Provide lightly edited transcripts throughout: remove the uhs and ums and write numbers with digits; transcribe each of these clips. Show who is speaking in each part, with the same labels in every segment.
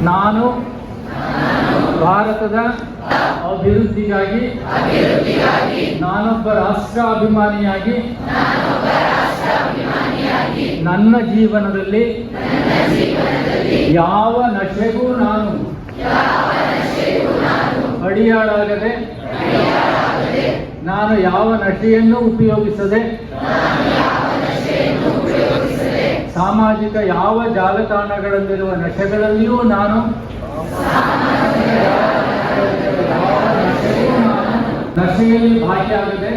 Speaker 1: ನಾನು ಭಾರತದ ಅಭಿವೃದ್ಧಿಗಾಗಿ ನಾನೊಬ್ಬ ರಾಷ್ಟ್ರಾಭಿಮಾನಿಯಾಗಿ ನನ್ನ ಜೀವನದಲ್ಲಿ ಯಾವ ನಶೆಗೂ ನಾನು ಅಡಿಯಾಳಾಗದೆ, ನಾನು ಯಾವ ನಶೆಯನ್ನು ಉಪಯೋಗಿಸದೆ, ಸಾಮಾಜಿಕ ಯಾವ ಜಾಲತಾಣಗಳಲ್ಲಿರುವ ನಶೆಗಳಲ್ಲಿಯೂ ನಾನು ನಶೆಯಲ್ಲಿ ಭಾಗಿಯಾಗದೆ,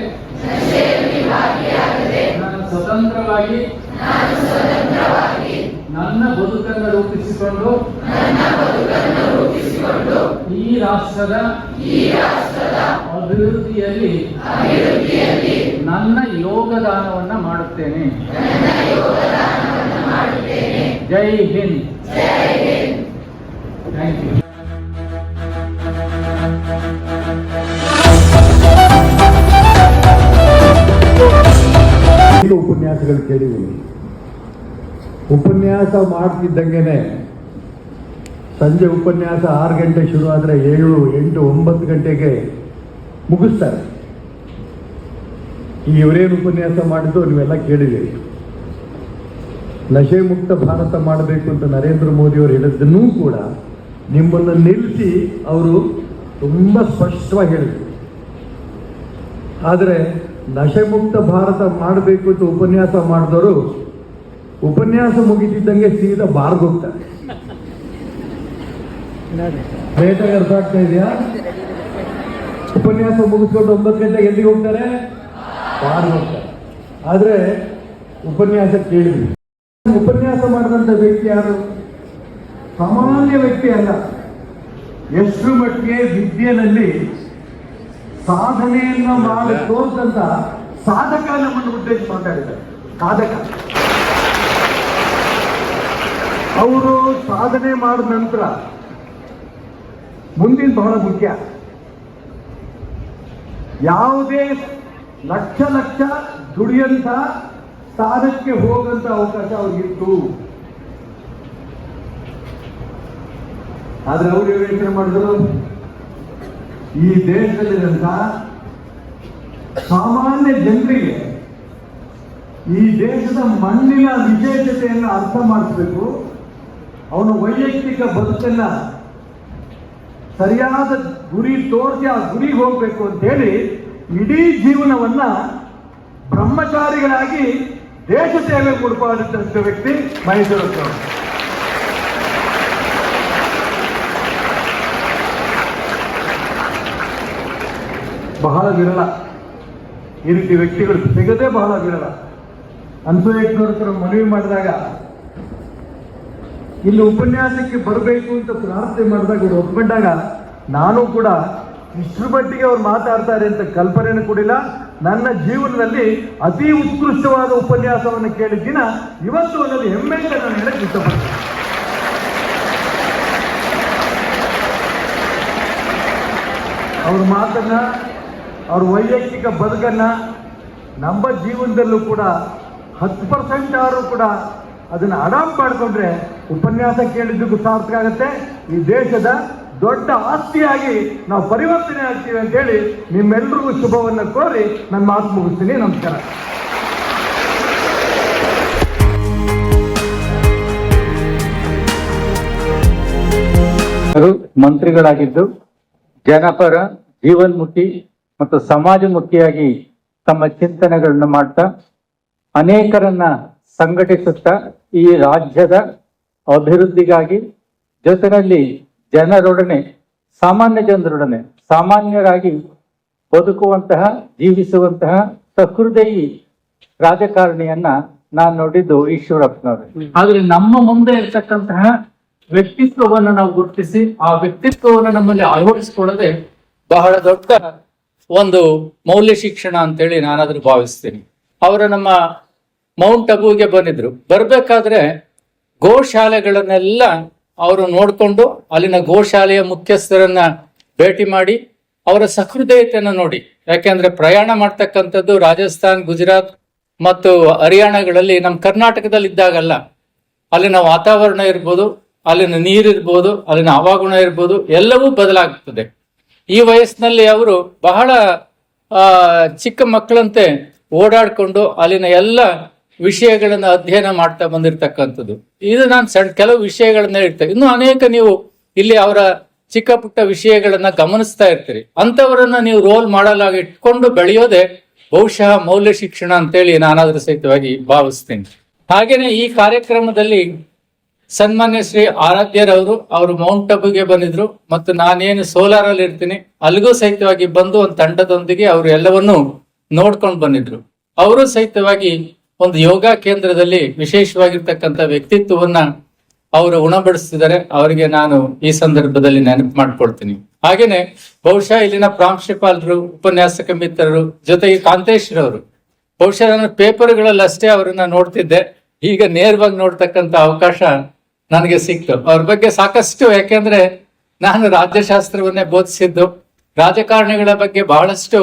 Speaker 1: ನಾನು ಸ್ವತಂತ್ರವಾಗಿ ನನ್ನ ಬದುಕನ್ನು ರೂಪಿಸಿಕೊಂಡು ಈ ರಾಷ್ಟ್ರದ ಅಭಿವೃದ್ಧಿಯಲ್ಲಿ ನನ್ನ ಯೋಗದಾನವನ್ನು ಮಾಡುತ್ತೇನೆ. ಜೈ ಹಿಂದ್. Thank you.
Speaker 2: ಉಪನ್ಯಾಸಗಳು ಕೇಳಿವಿ. ಉಪನ್ಯಾಸ ಮಾಡ್ತಿದ್ದಂಗೆನೆ ಸಂಜೆ ಉಪನ್ಯಾಸ 6 ಗಂಟೆ ಶುರು ಆದರೆ 7, 8, 9 ಗಂಟೆಗೆ ಮುಗಿಸ್ತಾರೆ. ಇವರೇನು ಉಪನ್ಯಾಸ ಮಾಡಿದ್ದು ನೀವೆಲ್ಲ ಕೇಳಿದ್ದೀರಿ. ನಶೆ ಮುಕ್ತ ಭಾರತ ಮಾಡಬೇಕು ಅಂತ ನರೇಂದ್ರ ಮೋದಿಯವರು ಹೇಳಿದ್ದನ್ನೂ ಕೂಡ ನಿಮ್ಮನ್ನು ನಿಲ್ಲಿಸಿ ಅವರು ತುಂಬ ಸ್ಪಷ್ಟವಾಗಿ ಹೇಳಿದರು. ಆದರೆ ನಶೆ ಮುಕ್ತ ಭಾರತ ಮಾಡಬೇಕು ಅಂತ ಉಪನ್ಯಾಸ ಮಾಡಿದವರು ಉಪನ್ಯಾಸ ಮುಗಿತಿದ್ದಂಗೆ ಸೀದಾ ಬಾರ್ಗೆ ಹೋಗ್ತಾರೆ. ಲೇಟಾಗಿ ಅರ್ಥ ಆಗ್ತಾ ಇದೆಯಾ? ಉಪನ್ಯಾಸ ಮುಗಿಸ್ಕೊಂಡು 9 ಗಂಟೆಗೆ ಎಲ್ಲಿಗೆ ಹೋಗ್ತಾರೆ? ಬಾರ್ಗೆ ಹೋಗ್ತಾರೆ. ಆದರೆ ಉಪನ್ಯಾಸ ಕೇಳಿದ್ವಿ. ಉಪನ್ಯಾಸ ಮಾಡಿದಂಥ ವ್ಯಕ್ತಿ ಯಾರು? ಸಾಮಾನ್ಯ ವ್ಯಕ್ತಿ ಅಲ್ಲ. ಎಷ್ಟು ಮಟ್ಟಿಗೆ ವಿದ್ಯೆಯಲ್ಲಿ ಸಾಧನೆಯನ್ನ ಮಾಡಿ ತೋರಿಸಂತ ಸಾಧಕ ನಮ್ಮನ್ನು ಉದ್ದೇಶ ಮಾತಾಡಿದ್ದಾರೆ. ಸಾಧಕ ಅವರು ಸಾಧನೆ ಮಾಡಿದ ನಂತರ ಮುಂದಿನ ಬಹಳ ಮುಖ್ಯ. ಯಾವುದೇ ಲಕ್ಷ ದುಡಿಯಂತ ಸ್ಥಾನಕ್ಕೆ ಹೋಗಂತ ಅವಕಾಶ ಅವ್ರಿಗಿತ್ತು. ಆದ್ರೆ ಅವರು ಯೋಚನೆ ಮಾಡಿದ್ರು, ಈ ದೇಶದಲ್ಲಿರುವಂತ ಸಾಮಾನ್ಯ ಜನರಿಗೆ ಈ ದೇಶದ ಮಣ್ಣಿನ ವಿಶೇಷತೆಯನ್ನು ಅರ್ಥ ಮಾಡಿಸಬೇಕು, ಅವನ ವೈಯಕ್ತಿಕ ಬದುಕನ್ನ ಸರಿಯಾದ ಗುರಿ ತೋರಿಸಿ ಆ ಗುರಿಗೆ ಹೋಗ್ಬೇಕು ಅಂತ ಹೇಳಿ ಇಡೀ ಜೀವನವನ್ನ ಬ್ರಹ್ಮಚಾರಿಗಳಾಗಿ ದೇಶ ಸೇವೆ ಮುಡುಪಾಡಿದಂಥ ವ್ಯಕ್ತಿ ಮಹೇಶ್ವರಪ್ಪ. ಬಹಳ ವಿರಳ. ಈ ರೀತಿ ವ್ಯಕ್ತಿಗಳು ಸಿಗದೆ ಬಹಳ ವಿರಳ. ಅನ್ಸೂಯಕ್ಕನವ್ರ ಮನವಿ ಮಾಡಿದಾಗ ಇಲ್ಲಿ ಉಪನ್ಯಾಸಕ್ಕೆ ಬರಬೇಕು ಅಂತ ಪ್ರಾರ್ಥನೆ ಮಾಡಿದಾಗ ಇವರು ಒಪ್ಕೊಂಡಾಗ ನಾನು ಕೂಡ ಇಷ್ಟರ ಮಟ್ಟಿಗೆ ಅವ್ರು ಮಾತಾಡ್ತಾರೆ ಅಂತ ಕಲ್ಪನೆಯನ್ನು ಕೊಡಿಲ್ಲ. ನನ್ನ ಜೀವನದಲ್ಲಿ ಅತಿ ಉತ್ಕೃಷ್ಟವಾದ ಉಪನ್ಯಾಸವನ್ನು ಕೇಳಿದ ದಿನ ಇವತ್ತು ಅದರಲ್ಲಿ ಹೆಮ್ಮೆಯಿಂದ ನಾನು ಹೇಳಕ್ಕೆ ಇಷ್ಟಪಡ್ತೀನಿ. ಅವ್ರ ಮಾತನ್ನ, ಅವ್ರ ವೈಯಕ್ತಿಕ ಬದುಕನ್ನ ನಮ್ಮ ಜೀವನದಲ್ಲೂ ಕೂಡ 10% ಆದರೂ ಕೂಡ ಅದನ್ನು ಅಡಾಪ್ಟ್ ಮಾಡಿಕೊಂಡ್ರೆ ಉಪನ್ಯಾಸ ಕೇಳಿದ್ದಕ್ಕೂ ಸಾರ್ಥಕ ಆಗುತ್ತೆ. ಈ ದೇಶದ ದೊಡ್ಡ ಆಸ್ತಿಯಾಗಿ ನಾವು ಪರಿವರ್ತನೆ ಆಗ್ತೀವಿ ಅಂತೇಳಿ ನಿಮ್ಮೆಲ್ಲರಿಗೂ ಶುಭವನ್ನು ಕೋರಿ ನನ್ನ ಮಾತು ಮುಗಿಸ್ತೀನಿ. ನಮಸ್ಕಾರ.
Speaker 1: ಮಂತ್ರಿಗಳಾಗಿದ್ದು ಜನಪರ, ಜೀವನ್ಮುಖಿ ಮತ್ತು ಸಮಾಜಮುಖಿಯಾಗಿ ತಮ್ಮ ಚಿಂತನೆಗಳನ್ನ ಮಾಡ್ತಾ ಅನೇಕರನ್ನ ಸಂಘಟಿಸುತ್ತಾ ಈ ರಾಜ್ಯದ ಅಭಿವೃದ್ಧಿಗಾಗಿ ಜೊತೆಯಲ್ಲಿ ಜನರೊಡನೆ, ಸಾಮಾನ್ಯ ಜನರೊಡನೆ ಸಾಮಾನ್ಯರಾಗಿ ಬದುಕುವಂತಹ, ಜೀವಿಸುವಂತಹ ಸಹೃದಯಿ ರಾಜಕಾರಣಿಯನ್ನ ನಾನು ನೋಡಿದ್ದು ಈಶ್ವರಪ್ಪನವರು. ಆದ್ರೆ ನಮ್ಮ ಮುಂದೆ ಇರ್ತಕ್ಕಂತಹ ವ್ಯಕ್ತಿತ್ವವನ್ನು ನಾವು ಗುರುತಿಸಿ ಆ ವ್ಯಕ್ತಿತ್ವವನ್ನು ನಮ್ಮಲ್ಲಿ ಅಳವಡಿಸಿಕೊಳ್ಳದೆ ಬಹಳ ದೊಡ್ಡ ಒಂದು ಮೌಲ್ಯ ಶಿಕ್ಷಣ ಅಂತೇಳಿ ನಾನಾದ್ರೂ ಭಾವಿಸ್ತೀನಿ. ಅವರು ನಮ್ಮ ಮೌಂಟ್ ಅಬುಗೆ ಬಂದಿದ್ರು. ಬರ್ಬೇಕಾದ್ರೆ ಗೋಶಾಲೆಗಳನ್ನೆಲ್ಲ ಅವರು ನೋಡ್ಕೊಂಡು ಅಲ್ಲಿನ ಗೋಶಾಲೆಯ ಮುಖ್ಯಸ್ಥರನ್ನ ಭೇಟಿ ಮಾಡಿ ಅವರ ಸಹೃದಯತೆಯನ್ನು ನೋಡಿ, ಯಾಕೆಂದ್ರೆ ಪ್ರಯಾಣ ಮಾಡ್ತಕ್ಕಂಥದ್ದು ರಾಜಸ್ಥಾನ್, ಗುಜರಾತ್ ಮತ್ತು ಹರಿಯಾಣಗಳಲ್ಲಿ ನಮ್ಮ ಕರ್ನಾಟಕದಲ್ಲಿ ಇದ್ದಾಗಲ್ಲ. ಅಲ್ಲಿನ ವಾತಾವರಣ ಇರ್ಬೋದು, ಅಲ್ಲಿನ ನೀರಿರ್ಬೋದು, ಅಲ್ಲಿನ ಹವಾಗುಣ ಇರ್ಬೋದು, ಎಲ್ಲವೂ ಬದಲಾಗ್ತದೆ. ಈ ವಯಸ್ಸಿನಲ್ಲಿ ಅವರು ಬಹಳ ಚಿಕ್ಕ ಮಕ್ಕಳಂತೆ ಓಡಾಡ್ಕೊಂಡು ಅಲ್ಲಿನ ಎಲ್ಲ ವಿಷಯಗಳನ್ನ ಅಧ್ಯಯನ ಮಾಡ್ತಾ ಬಂದಿರತಕ್ಕಂಥದ್ದು. ಇದು ನಾನು ಕೆಲವು ವಿಷಯಗಳನ್ನ ಹೇಳ್ತೇನೆ. ಇನ್ನು ಅನೇಕ ನೀವು ಇಲ್ಲಿ ಅವರ ಚಿಕ್ಕ ಪುಟ್ಟ ವಿಷಯಗಳನ್ನ ಗಮನಿಸ್ತಾ ಇರ್ತೀರಿ. ಅಂಥವರನ್ನ ನೀವು ರೋಲ್ ಮಾಡಲ್ ಆಗಿ ಇಟ್ಕೊಂಡು ಬೆಳೆಯೋದೇ ಬಹುಶಃ ಮೌಲ್ಯ ಶಿಕ್ಷಣ ಅಂತೇಳಿ ನಾನಾದ್ರೂ ಸಹಿತವಾಗಿ ಭಾವಿಸ್ತೀನಿ. ಹಾಗೇನೆ ಈ ಕಾರ್ಯಕ್ರಮದಲ್ಲಿ ಸನ್ಮಾನ್ಯ ಶ್ರೀ ಆರಾಧ್ಯರವರು ಅವರು ಮೌಂಟ್ ಅಬುಗೆ ಬಂದಿದ್ರು ಮತ್ತು ನಾನೇನು ಸೋಲಾರ್ ಅಲ್ಲಿ ಇರ್ತೀನಿ ಅಲ್ಲಿಗೂ ಸಹಿತವಾಗಿ ಬಂದು ಒಂದು ತಂಡದೊಂದಿಗೆ ಅವರು ಎಲ್ಲವನ್ನೂ ನೋಡ್ಕೊಂಡು ಬಂದಿದ್ರು. ಅವರು ಸಹಿತವಾಗಿ ಒಂದು ಯೋಗ ಕೇಂದ್ರದಲ್ಲಿ ವಿಶೇಷವಾಗಿರ್ತಕ್ಕಂಥ ವ್ಯಕ್ತಿತ್ವವನ್ನ ಅವರು ಉಣಬಡಿಸ್ತಿದ್ದಾರೆ. ಅವರಿಗೆ ನಾನು ಈ ಸಂದರ್ಭದಲ್ಲಿ ನೆನಪು ಮಾಡ್ಕೊಳ್ತೀನಿ. ಹಾಗೇನೆ ಬಹುಶಃ ಇಲ್ಲಿನ ಪ್ರಾಂಶುಪಾಲರು, ಉಪನ್ಯಾಸಕ ಮಿತ್ರರು, ಜೊತೆಗೆ ಕಾಂತೇಶ್ರವರು, ಬಹುಶಃ ನಾನು ಪೇಪರ್ಗಳಲ್ಲಿ ಅಷ್ಟೇ ಅವರನ್ನ ನೋಡ್ತಿದ್ದೆ. ಈಗ ನೇರವಾಗಿ ನೋಡ್ತಕ್ಕಂಥ ಅವಕಾಶ ನನಗೆ ಸಿಕ್ತು. ಅವ್ರ ಬಗ್ಗೆ ಸಾಕಷ್ಟು, ಯಾಕೆಂದ್ರೆ ನಾನು ರಾಜ್ಯಶಾಸ್ತ್ರವನ್ನೇ ಬೋಧಿಸಿದ್ದು, ರಾಜಕಾರಣಿಗಳ ಬಗ್ಗೆ ಬಹಳಷ್ಟು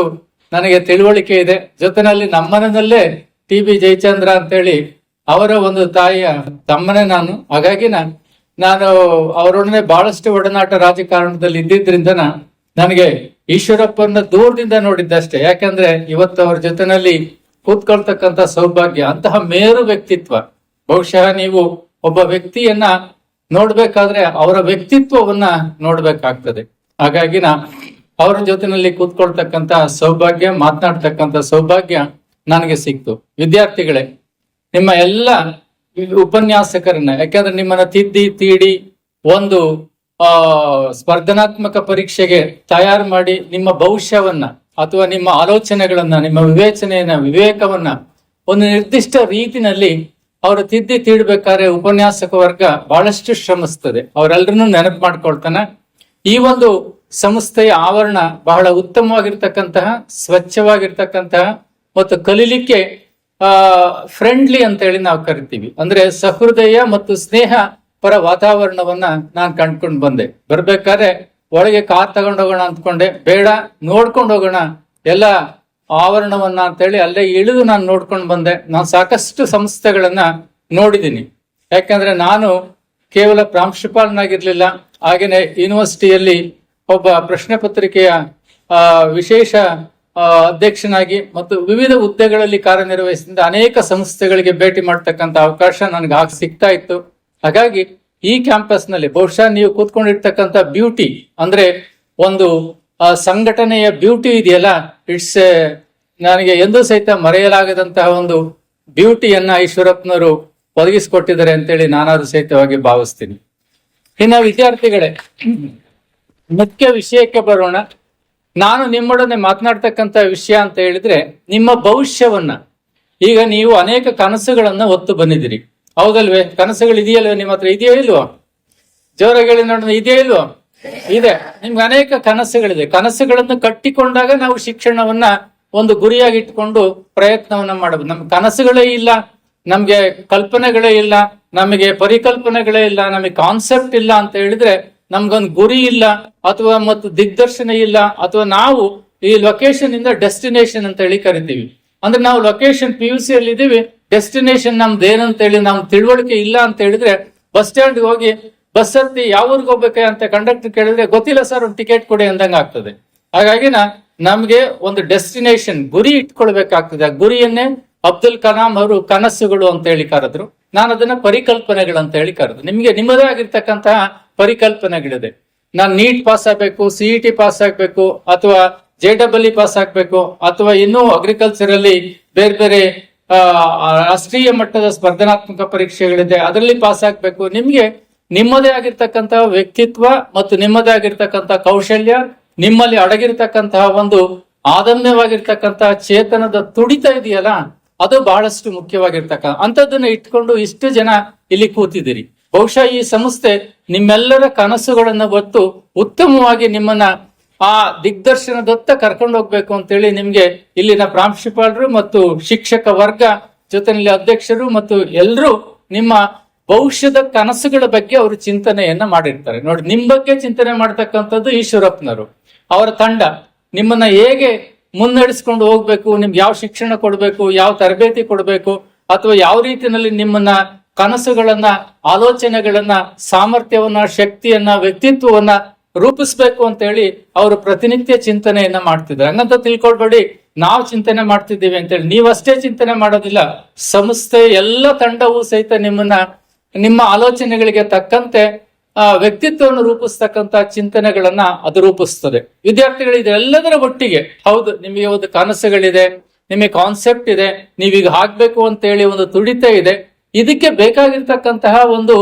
Speaker 1: ನನಗೆ ತಿಳುವಳಿಕೆ ಇದೆ. ಜೊತೆನಲ್ಲಿ ನಮ್ಮನಲ್ಲೇ TB ಜಯಚಂದ್ರ ಅಂತೇಳಿ ಅವರ ಒಂದು ತಾಯಿಯ ತಮ್ಮನೇ ನಾನು. ಹಾಗಾಗಿ ನಾನು ಅವರೊಡನೆ ಬಹಳಷ್ಟು ಒಡನಾಟ ರಾಜಕಾರಣದಲ್ಲಿ ಇದ್ದಿದ್ರಿಂದ ನನಗೆ ಈಶ್ವರಪ್ಪನ ದೂರದಿಂದ ನೋಡಿದ್ದಷ್ಟೇ. ಯಾಕಂದ್ರೆ ಇವತ್ತು ಅವ್ರ ಜೊತೆನಲ್ಲಿ ಕೂತ್ಕೊಳ್ತಕ್ಕಂಥ ಸೌಭಾಗ್ಯ, ಅಂತಹ ಮೇರು ವ್ಯಕ್ತಿತ್ವ. ಬಹುಶಃ ನೀವು ಒಬ್ಬ ವ್ಯಕ್ತಿಯನ್ನ ನೋಡ್ಬೇಕಾದ್ರೆ ಅವರ ವ್ಯಕ್ತಿತ್ವವನ್ನ ನೋಡ್ಬೇಕಾಗ್ತದೆ. ಹಾಗಾಗಿ ಅವರ ಜೊತೆನಲ್ಲಿ ಕೂತ್ಕೊಳ್ತಕ್ಕಂಥ ಸೌಭಾಗ್ಯ, ಮಾತನಾಡ್ತಕ್ಕಂಥ ಸೌಭಾಗ್ಯ ನನಗೆ ಸಿಕ್ತು. ವಿದ್ಯಾರ್ಥಿಗಳೇ, ನಿಮ್ಮ ಎಲ್ಲ ಉಪನ್ಯಾಸಕರನ್ನ, ಯಾಕಂದ್ರೆ ನಿಮ್ಮನ್ನ ತಿದ್ದಿ ತೀಡಿ ಒಂದು ಸ್ಪರ್ಧಾತ್ಮಕ ಪರೀಕ್ಷೆಗೆ ತಯಾರು ಮಾಡಿ ನಿಮ್ಮ ಭವಿಷ್ಯವನ್ನ ಅಥವಾ ನಿಮ್ಮ ಆಲೋಚನೆಗಳನ್ನ, ನಿಮ್ಮ ವಿವೇಕವನ್ನ ಒಂದು ನಿರ್ದಿಷ್ಟ ರೀತಿನಲ್ಲಿ ಅವರು ತಿದ್ದಿ ತೀಡ್ಬೇಕಾದ್ರೆ ಉಪನ್ಯಾಸಕ ವರ್ಗ ಬಹಳಷ್ಟು ಶ್ರಮಿಸ್ತದೆ. ಅವರೆಲ್ಲರನ್ನೂ ನೆನಪು ಮಾಡ್ಕೊಳ್ತಾನೆ. ಈ ಒಂದು ಸಂಸ್ಥೆಯ ಆವರಣ ಬಹಳ ಉತ್ತಮವಾಗಿರ್ತಕ್ಕಂತಹ, ಸ್ವಚ್ಛವಾಗಿರ್ತಕ್ಕಂತಹ ಮತ್ತು ಕಲೀಲಿಕ್ಕೆ ಫ್ರೆಂಡ್ಲಿ ಅಂತ ಹೇಳಿ ನಾವು ಕರಿತೀವಿ. ಅಂದ್ರೆ ಸಹೃದಯ ಮತ್ತು ಸ್ನೇಹ ಪರ ವಾತಾವರಣವನ್ನ ನಾನು ಕಂಡ್ಕೊಂಡು ಬಂದೆ. ಬರ್ಬೇಕಾದ್ರೆ ಒಳಗೆ ಕಾರ್ ತಗೊಂಡು ಹೋಗೋಣ ಅಂದ್ಕೊಂಡೆ, ಬೇಡ ನೋಡ್ಕೊಂಡು ಹೋಗೋಣ ಎಲ್ಲ ಆವರಣವನ್ನ ಅಂತೇಳಿ ಅಲ್ಲೇ ಇಳಿದು ನಾನು ನೋಡ್ಕೊಂಡು ಬಂದೆ. ನಾನು ಸಾಕಷ್ಟು ಸಂಸ್ಥೆಗಳನ್ನ ನೋಡಿದ್ದೀನಿ. ಯಾಕಂದ್ರೆ ನಾನು ಕೇವಲ ಪ್ರಾಂಶುಪಾಲನಾಗಿರ್ಲಿಲ್ಲ, ಹಾಗೇನೆ ಯೂನಿವರ್ಸಿಟಿಯಲ್ಲಿ ಒಬ್ಬ ಪ್ರಶ್ನೆ ಪತ್ರಿಕೆಯ ವಿಶೇಷ ಅಧ್ಯಕ್ಷನಾಗಿ ಮತ್ತು ವಿವಿಧ ಹುದ್ದೆಗಳಲ್ಲಿ ಕಾರ್ಯನಿರ್ವಹಿಸಿದ ಅನೇಕ ಸಂಸ್ಥೆಗಳಿಗೆ ಭೇಟಿ ಮಾಡ್ತಕ್ಕಂಥ ಅವಕಾಶ ನನಗೆ ಆಗ ಸಿಗ್ತಾ ಇತ್ತು. ಹಾಗಾಗಿ ಈ ಕ್ಯಾಂಪಸ್ ನಲ್ಲಿ ಬಹುಶಃ ನೀವು ಕೂತ್ಕೊಂಡಿರ್ತಕ್ಕಂಥ ಬ್ಯೂಟಿ, ಅಂದ್ರೆ ಒಂದು ಸಂಘಟನೆಯ ಬ್ಯೂಟಿ ಇದೆಯಲ್ಲ, ಇಟ್ಸ್ ನನಗೆ ಎಂದೂ ಸಹಿತ ಮರೆಯಲಾಗದಂತಹ ಒಂದು ಬ್ಯೂಟಿಯನ್ನ ಈಶ್ವರಪ್ಪನವರು ಒದಗಿಸಿಕೊಟ್ಟಿದ್ದಾರೆ ಅಂತೇಳಿ ನಾನಾದ್ರೂ ಸಹಿತವಾಗಿ ಭಾವಿಸ್ತೀನಿ. ಇನ್ನು ವಿದ್ಯಾರ್ಥಿಗಳೇ, ಮುಖ್ಯ ವಿಷಯಕ್ಕೆ ಬರೋಣ. ನಾನು ನಿಮ್ಮೊಡನೆ ಮಾತನಾಡ್ತಕ್ಕಂಥ ವಿಷಯ ಅಂತ ಹೇಳಿದ್ರೆ ನಿಮ್ಮ ಭವಿಷ್ಯವನ್ನ. ಈಗ ನೀವು ಅನೇಕ ಕನಸುಗಳನ್ನ ಹೊತ್ತು ಬಂದಿದ್ದೀರಿ, ಹೌದಲ್ವೇ? ಕನಸುಗಳು ಇದೆಯಲ್ವೇ? ನಿಮ್ಮ ಹತ್ರ ಇದೆಯೋ ಇಲ್ವೋ? ಜೋರಾಗಿ ಹೇಳಿ ನೋಡೋಣ, ಇದೆಯೋ ಇಲ್ವೋ? ಇದೆ. ನಿಮ್ಗೆ ಅನೇಕ ಕನಸುಗಳಿದೆ. ಕನಸುಗಳನ್ನು ಕಟ್ಟಿಕೊಂಡಾಗ ನಾವು ಶಿಕ್ಷಣವನ್ನ ಒಂದು ಗುರಿಯಾಗಿ ಇಟ್ಕೊಂಡು ಪ್ರಯತ್ನವನ್ನ ಮಾಡಬಹುದು. ನಮ್ಗೆ ಕನಸುಗಳೇ ಇಲ್ಲ, ನಮ್ಗೆ ಕಲ್ಪನೆಗಳೇ ಇಲ್ಲ, ನಮಗೆ ಪರಿಕಲ್ಪನೆಗಳೇ ಇಲ್ಲ, ನಮಗೆ ಕಾನ್ಸೆಪ್ಟ್ ಇಲ್ಲ ಅಂತ ಹೇಳಿದ್ರೆ, ನಮ್ಗೊಂದು ಗುರಿ ಇಲ್ಲ ಅಥವಾ ಮತ್ತು ದಿಗ್ದರ್ಶನ ಇಲ್ಲ, ಅಥವಾ ನಾವು ಈ ಲೊಕೇಶನ್ ಇಂದ ಡೆಸ್ಟಿನೇಷನ್ ಅಂತ ಹೇಳಿ ಕರಿತೀವಿ. ಅಂದ್ರೆ ನಾವು ಲೊಕೇಶನ್ PUC ಅಲ್ಲಿ ಇದೀವಿ, ಡೆಸ್ಟಿನೇಷನ್ ನಮ್ದು ಏನಂತ ಹೇಳಿ ನಮ್ ತಿಳುವಳಿಕೆ ಇಲ್ಲ ಅಂತ ಹೇಳಿದ್ರೆ, ಬಸ್ ಸ್ಟ್ಯಾಂಡ್ ಹೋಗಿ ಬಸ್ ಹತ್ತಿ ಯಾವ ಊರಿಗೆ ಹೋಗ್ಬೇಕೆ ಅಂತ ಕಂಡಕ್ಟರ್ ಕೇಳಿದ್ರೆ ಗೊತ್ತಿಲ್ಲ ಸರ್, ಒಂದು ಟಿಕೆಟ್ ಕೊಡಿ ಅಂದಂಗ ಆಗ್ತದೆ. ಹಾಗಾಗಿ ನಮ್ಗೆ ಒಂದು ಡೆಸ್ಟಿನೇಷನ್, ಗುರಿ ಇಟ್ಕೊಳ್ಬೇಕಾಗ್ತದೆ. ಆ ಗುರಿಯನ್ನೇ ಅಬ್ದುಲ್ ಕಲಾಂ ಅವರು ಕನಸುಗಳು ಅಂತ ಹೇಳಿ ಕರೆದ್ರು. ನಾನು ಅದನ್ನ ಪರಿಕಲ್ಪನೆಗಳು ಅಂತ ಹೇಳಿ ಕರೆದು. ನಿಮ್ಗೆ ನಿಮ್ಮದೇ ಆಗಿರ್ತಕ್ಕಂತಹ ಪರಿಕಲ್ಪನೆಗಳಿದೆ. ನಾನು ನೀಟ್ ಪಾಸ್ ಆಗ್ಬೇಕು, CET ಪಾಸ್ ಆಗ್ಬೇಕು, ಅಥವಾ JEE ಪಾಸ್ ಆಗ್ಬೇಕು, ಅಥವಾ ಇನ್ನೂ ಅಗ್ರಿಕಲ್ಚರ್ ಅಲ್ಲಿ ಬೇರೆ ಬೇರೆ ರಾಷ್ಟ್ರೀಯ ಮಟ್ಟದ ಸ್ಪರ್ಧಾತ್ಮಕ ಪರೀಕ್ಷೆಗಳಿದೆ, ಅದರಲ್ಲಿ ಪಾಸ್ ಆಗ್ಬೇಕು. ನಿಮ್ಗೆ ನಿಮ್ಮದೇ ಆಗಿರ್ತಕ್ಕಂತಹ ವ್ಯಕ್ತಿತ್ವ ಮತ್ತು ನಿಮ್ಮದೇ ಆಗಿರ್ತಕ್ಕಂತಹ ಕೌಶಲ್ಯ, ನಿಮ್ಮಲ್ಲಿ ಅಡಗಿರ್ತಕ್ಕಂತಹ ಒಂದು ಆದಮ್ಯವಾಗಿರ್ತಕ್ಕಂತಹ ಚೇತನದ ತುಡಿತ ಇದೆಯಲ್ಲ, ಅದು ಬಹಳಷ್ಟು ಮುಖ್ಯವಾಗಿರ್ತಕ್ಕಂಥ ಅಂಥದ್ದನ್ನ ಇಟ್ಕೊಂಡು ಇಷ್ಟು ಜನ ಇಲ್ಲಿ ಕೂತಿದ್ದೀರಿ. ಬಹುಶಃ ಈ ಸಂಸ್ಥೆ ನಿಮ್ಮೆಲ್ಲರ ಕನಸುಗಳನ್ನ ಹೊತ್ತು ಉತ್ತಮವಾಗಿ ನಿಮ್ಮನ್ನ ಆ ದಿಗ್ದರ್ಶನದತ್ತ ಕರ್ಕೊಂಡು ಹೋಗ್ಬೇಕು ಅಂತೇಳಿ ನಿಮ್ಗೆ ಇಲ್ಲಿನ ಪ್ರಾಂಶುಪಾಲರು ಮತ್ತು ಶಿಕ್ಷಕ ವರ್ಗ, ಜೊತೆಯಲ್ಲಿ ಅಧ್ಯಕ್ಷರು ಮತ್ತು ಎಲ್ಲರೂ ನಿಮ್ಮ ಭವಿಷ್ಯದ ಕನಸುಗಳ ಬಗ್ಗೆ ಅವರು ಚಿಂತನೆಯನ್ನ ಮಾಡಿರ್ತಾರೆ. ನೋಡಿ, ನಿಮ್ ಬಗ್ಗೆ ಚಿಂತನೆ ಮಾಡ್ತಕ್ಕಂಥದ್ದು ಈಶ್ವರಪ್ಪನವರು, ಅವರ ತಂಡ. ನಿಮ್ಮನ್ನ ಹೇಗೆ ಮುನ್ನಡೆಸ್ಕೊಂಡು ಹೋಗ್ಬೇಕು, ನಿಮ್ಗೆ ಯಾವ ಶಿಕ್ಷಣ ಕೊಡ್ಬೇಕು, ಯಾವ ತರಬೇತಿ ಕೊಡ್ಬೇಕು, ಅಥವಾ ಯಾವ ರೀತಿಯಲ್ಲಿ ನಿಮ್ಮನ್ನ ಕನಸುಗಳನ್ನ, ಆಲೋಚನೆಗಳನ್ನ, ಸಾಮರ್ಥ್ಯವನ್ನ, ಶಕ್ತಿಯನ್ನ, ವ್ಯಕ್ತಿತ್ವವನ್ನ ರೂಪಿಸ್ಬೇಕು ಅಂತ ಹೇಳಿ ಅವರು ಪ್ರತಿನಿತ್ಯ ಚಿಂತನೆಯನ್ನ ಮಾಡ್ತಿದ್ದಾರೆ. ಹಂಗಂತ ತಿಳ್ಕೊಳ್ಬೇಡಿ ನಾವು ಚಿಂತನೆ ಮಾಡ್ತಿದ್ದೀವಿ ಅಂತೇಳಿ. ನೀವಷ್ಟೇ ಚಿಂತನೆ ಮಾಡೋದಿಲ್ಲ, ಸಂಸ್ಥೆ ಎಲ್ಲ ತಂಡವೂ ಸಹಿತ ನಿಮ್ಮ ಆಲೋಚನೆಗಳಿಗೆ ತಕ್ಕಂತೆ ವ್ಯಕ್ತಿತ್ವವನ್ನು ರೂಪಿಸ್ತಕ್ಕಂತ ಚಿಂತನೆಗಳನ್ನ ಅದು ರೂಪಿಸ್ತದೆ. ವಿದ್ಯಾರ್ಥಿಗಳು ಇದೆಲ್ಲದರ ಒಟ್ಟಿಗೆ, ಹೌದು ನಿಮಗೆ ಒಂದು ಕನಸುಗಳಿದೆ, ನಿಮಗೆ ಕಾನ್ಸೆಪ್ಟ್ ಇದೆ, ನೀವೀಗ ಹಾಕ್ಬೇಕು ಅಂತ ಹೇಳಿ ಒಂದು ತುಡಿತ ಇದೆ. ಇದಕ್ಕೆ ಬೇಕಾಗಿರ್ತಕ್ಕಂತಹ ಒಂದು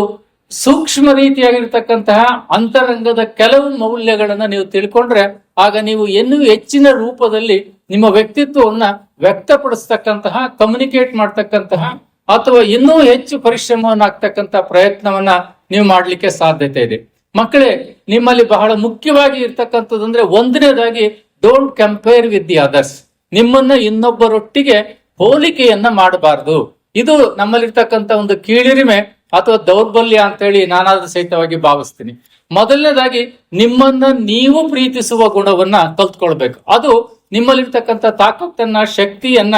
Speaker 1: ಸೂಕ್ಷ್ಮ ರೀತಿಯಾಗಿರ್ತಕ್ಕಂತಹ ಅಂತರಂಗದ ಕೆಲವು ಮೌಲ್ಯಗಳನ್ನ ನೀವು ತಿಳ್ಕೊಂಡ್ರೆ ಆಗ ನೀವು ಇನ್ನೂ ಹೆಚ್ಚಿನ ರೂಪದಲ್ಲಿ ನಿಮ್ಮ ವ್ಯಕ್ತಿತ್ವವನ್ನ ವ್ಯಕ್ತಪಡಿಸ್ತಕ್ಕಂತಹ, ಕಮ್ಯುನಿಕೇಟ್ ಮಾಡ್ತಕ್ಕಂತಹ ಅಥವಾ ಇನ್ನೂ ಹೆಚ್ಚು ಪರಿಶ್ರಮವನ್ನು ಹಾಕ್ತಕ್ಕಂತಹ ಪ್ರಯತ್ನವನ್ನ ನೀವು ಮಾಡ್ಲಿಕ್ಕೆ ಸಾಧ್ಯತೆ ಇದೆ. ಮಕ್ಕಳೇ, ನಿಮ್ಮಲ್ಲಿ ಬಹಳ ಮುಖ್ಯವಾಗಿ ಇರ್ತಕ್ಕಂಥದ್ದು ಅಂದ್ರೆ ಒಂದನೇದಾಗಿ don't compare with the others. ನಿಮ್ಮನ್ನ ಇನ್ನೊಬ್ಬರೊಟ್ಟಿಗೆ ಹೋಲಿಕೆಯನ್ನ ಮಾಡಬಾರ್ದು. ಇದು ನಮ್ಮಲ್ಲಿರ್ತಕ್ಕಂಥ ಒಂದು ಕೀಳಿರಿಮೆ ಅಥವಾ ದೌರ್ಬಲ್ಯ ಅಂತ ಹೇಳಿ ನಾನಾದ್ರೂ ಸಹಿತವಾಗಿ ಭಾವಿಸ್ತೀನಿ. ಮೊದಲನೇದಾಗಿ ನಿಮ್ಮನ್ನ ನೀವು ಪ್ರೀತಿಸುವ ಗುಣವನ್ನ ಕಲ್ತ್ಕೊಳ್ಬೇಕು. ಅದು ನಿಮ್ಮಲ್ಲಿರ್ತಕ್ಕಂಥ ತಾಕತ್ತನ್ನ, ಶಕ್ತಿಯನ್ನ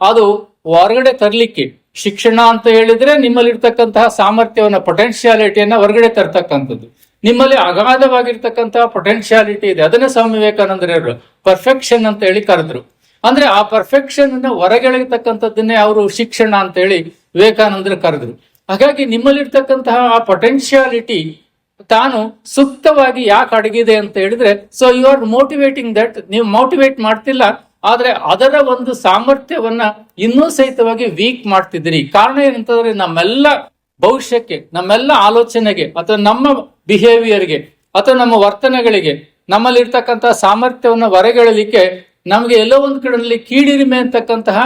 Speaker 1: ಅದು ಹೊರಗಡೆ ತರ್ಲಿಕ್ಕೆ ಶಿಕ್ಷಣ ಅಂತ ಹೇಳಿದ್ರೆ ನಿಮ್ಮಲ್ಲಿರ್ತಕ್ಕಂತಹ ಸಾಮರ್ಥ್ಯವನ್ನ, ಪೊಟೆನ್ಶಿಯಾಲಿಟಿಯನ್ನ ಹೊರಗಡೆ ತರ್ತಕ್ಕಂಥದ್ದು. ನಿಮ್ಮಲ್ಲಿ ಅಗಾಧವಾಗಿರ್ತಕ್ಕಂತಹ ಪೊಟೆನ್ಶಿಯಾಲಿಟಿ ಇದೆ. ಅದನ್ನೇ ಸ್ವಾಮಿ ವಿವೇಕಾನಂದರು ಪರ್ಫೆಕ್ಷನ್ ಅಂತ ಹೇಳಿ ಕರೆದ್ರು. ಅಂದ್ರೆ ಆ ಪರ್ಫೆಕ್ಷನ್ ಅನ್ನ ಹೊರಗೆಳೆಯತಕ್ಕಂಥದ್ದನ್ನೇ ಅವರು ಶಿಕ್ಷಣ ಅಂತ ಹೇಳಿ ವಿವೇಕಾನಂದರು ಕರೆದ್ರು. ಹಾಗಾಗಿ ನಿಮ್ಮಲ್ಲಿರ್ತಕ್ಕಂತಹ ಆ ಪೊಟೆನ್ಶಿಯಾಲಿಟಿ ತಾನು ಸೂಕ್ತವಾಗಿ ಯಾಕೆ ಅಡಗಿದೆ ಅಂತ ಹೇಳಿದ್ರೆ, so you are motivating that. ನೀವು ಮೋಟಿವೇಟ್ ಮಾಡ್ತಿಲ್ಲ, ಆದ್ರೆ ಅದರ ಒಂದು ಸಾಮರ್ಥ್ಯವನ್ನ ಇನ್ನೂ ಸಹಿತವಾಗಿ ವೀಕ್ ಮಾಡ್ತಿದ್ದೀರಿ. ಕಾರಣ ಏನಂತಂದ್ರೆ ನಮ್ಮೆಲ್ಲ ಭವಿಷ್ಯಕ್ಕೆ, ನಮ್ಮೆಲ್ಲ ಆಲೋಚನೆಗೆ ಅಥವಾ ನಮ್ಮ ಬಿಹೇವಿಯರ್ಗೆ ಅಥವಾ ನಮ್ಮ ವರ್ತನೆಗಳಿಗೆ ನಮ್ಮಲ್ಲಿರ್ತಕ್ಕಂಥ ಸಾಮರ್ಥ್ಯವನ್ನು ಹೊರಗೆಳಲಿಕ್ಕೆ ನಮ್ಗೆ ಎಲ್ಲೋ ಒಂದು ಕಡೆಯಲ್ಲಿ ಕೀಳಿರಿಮೆ ಅಂತಕ್ಕಂತಹ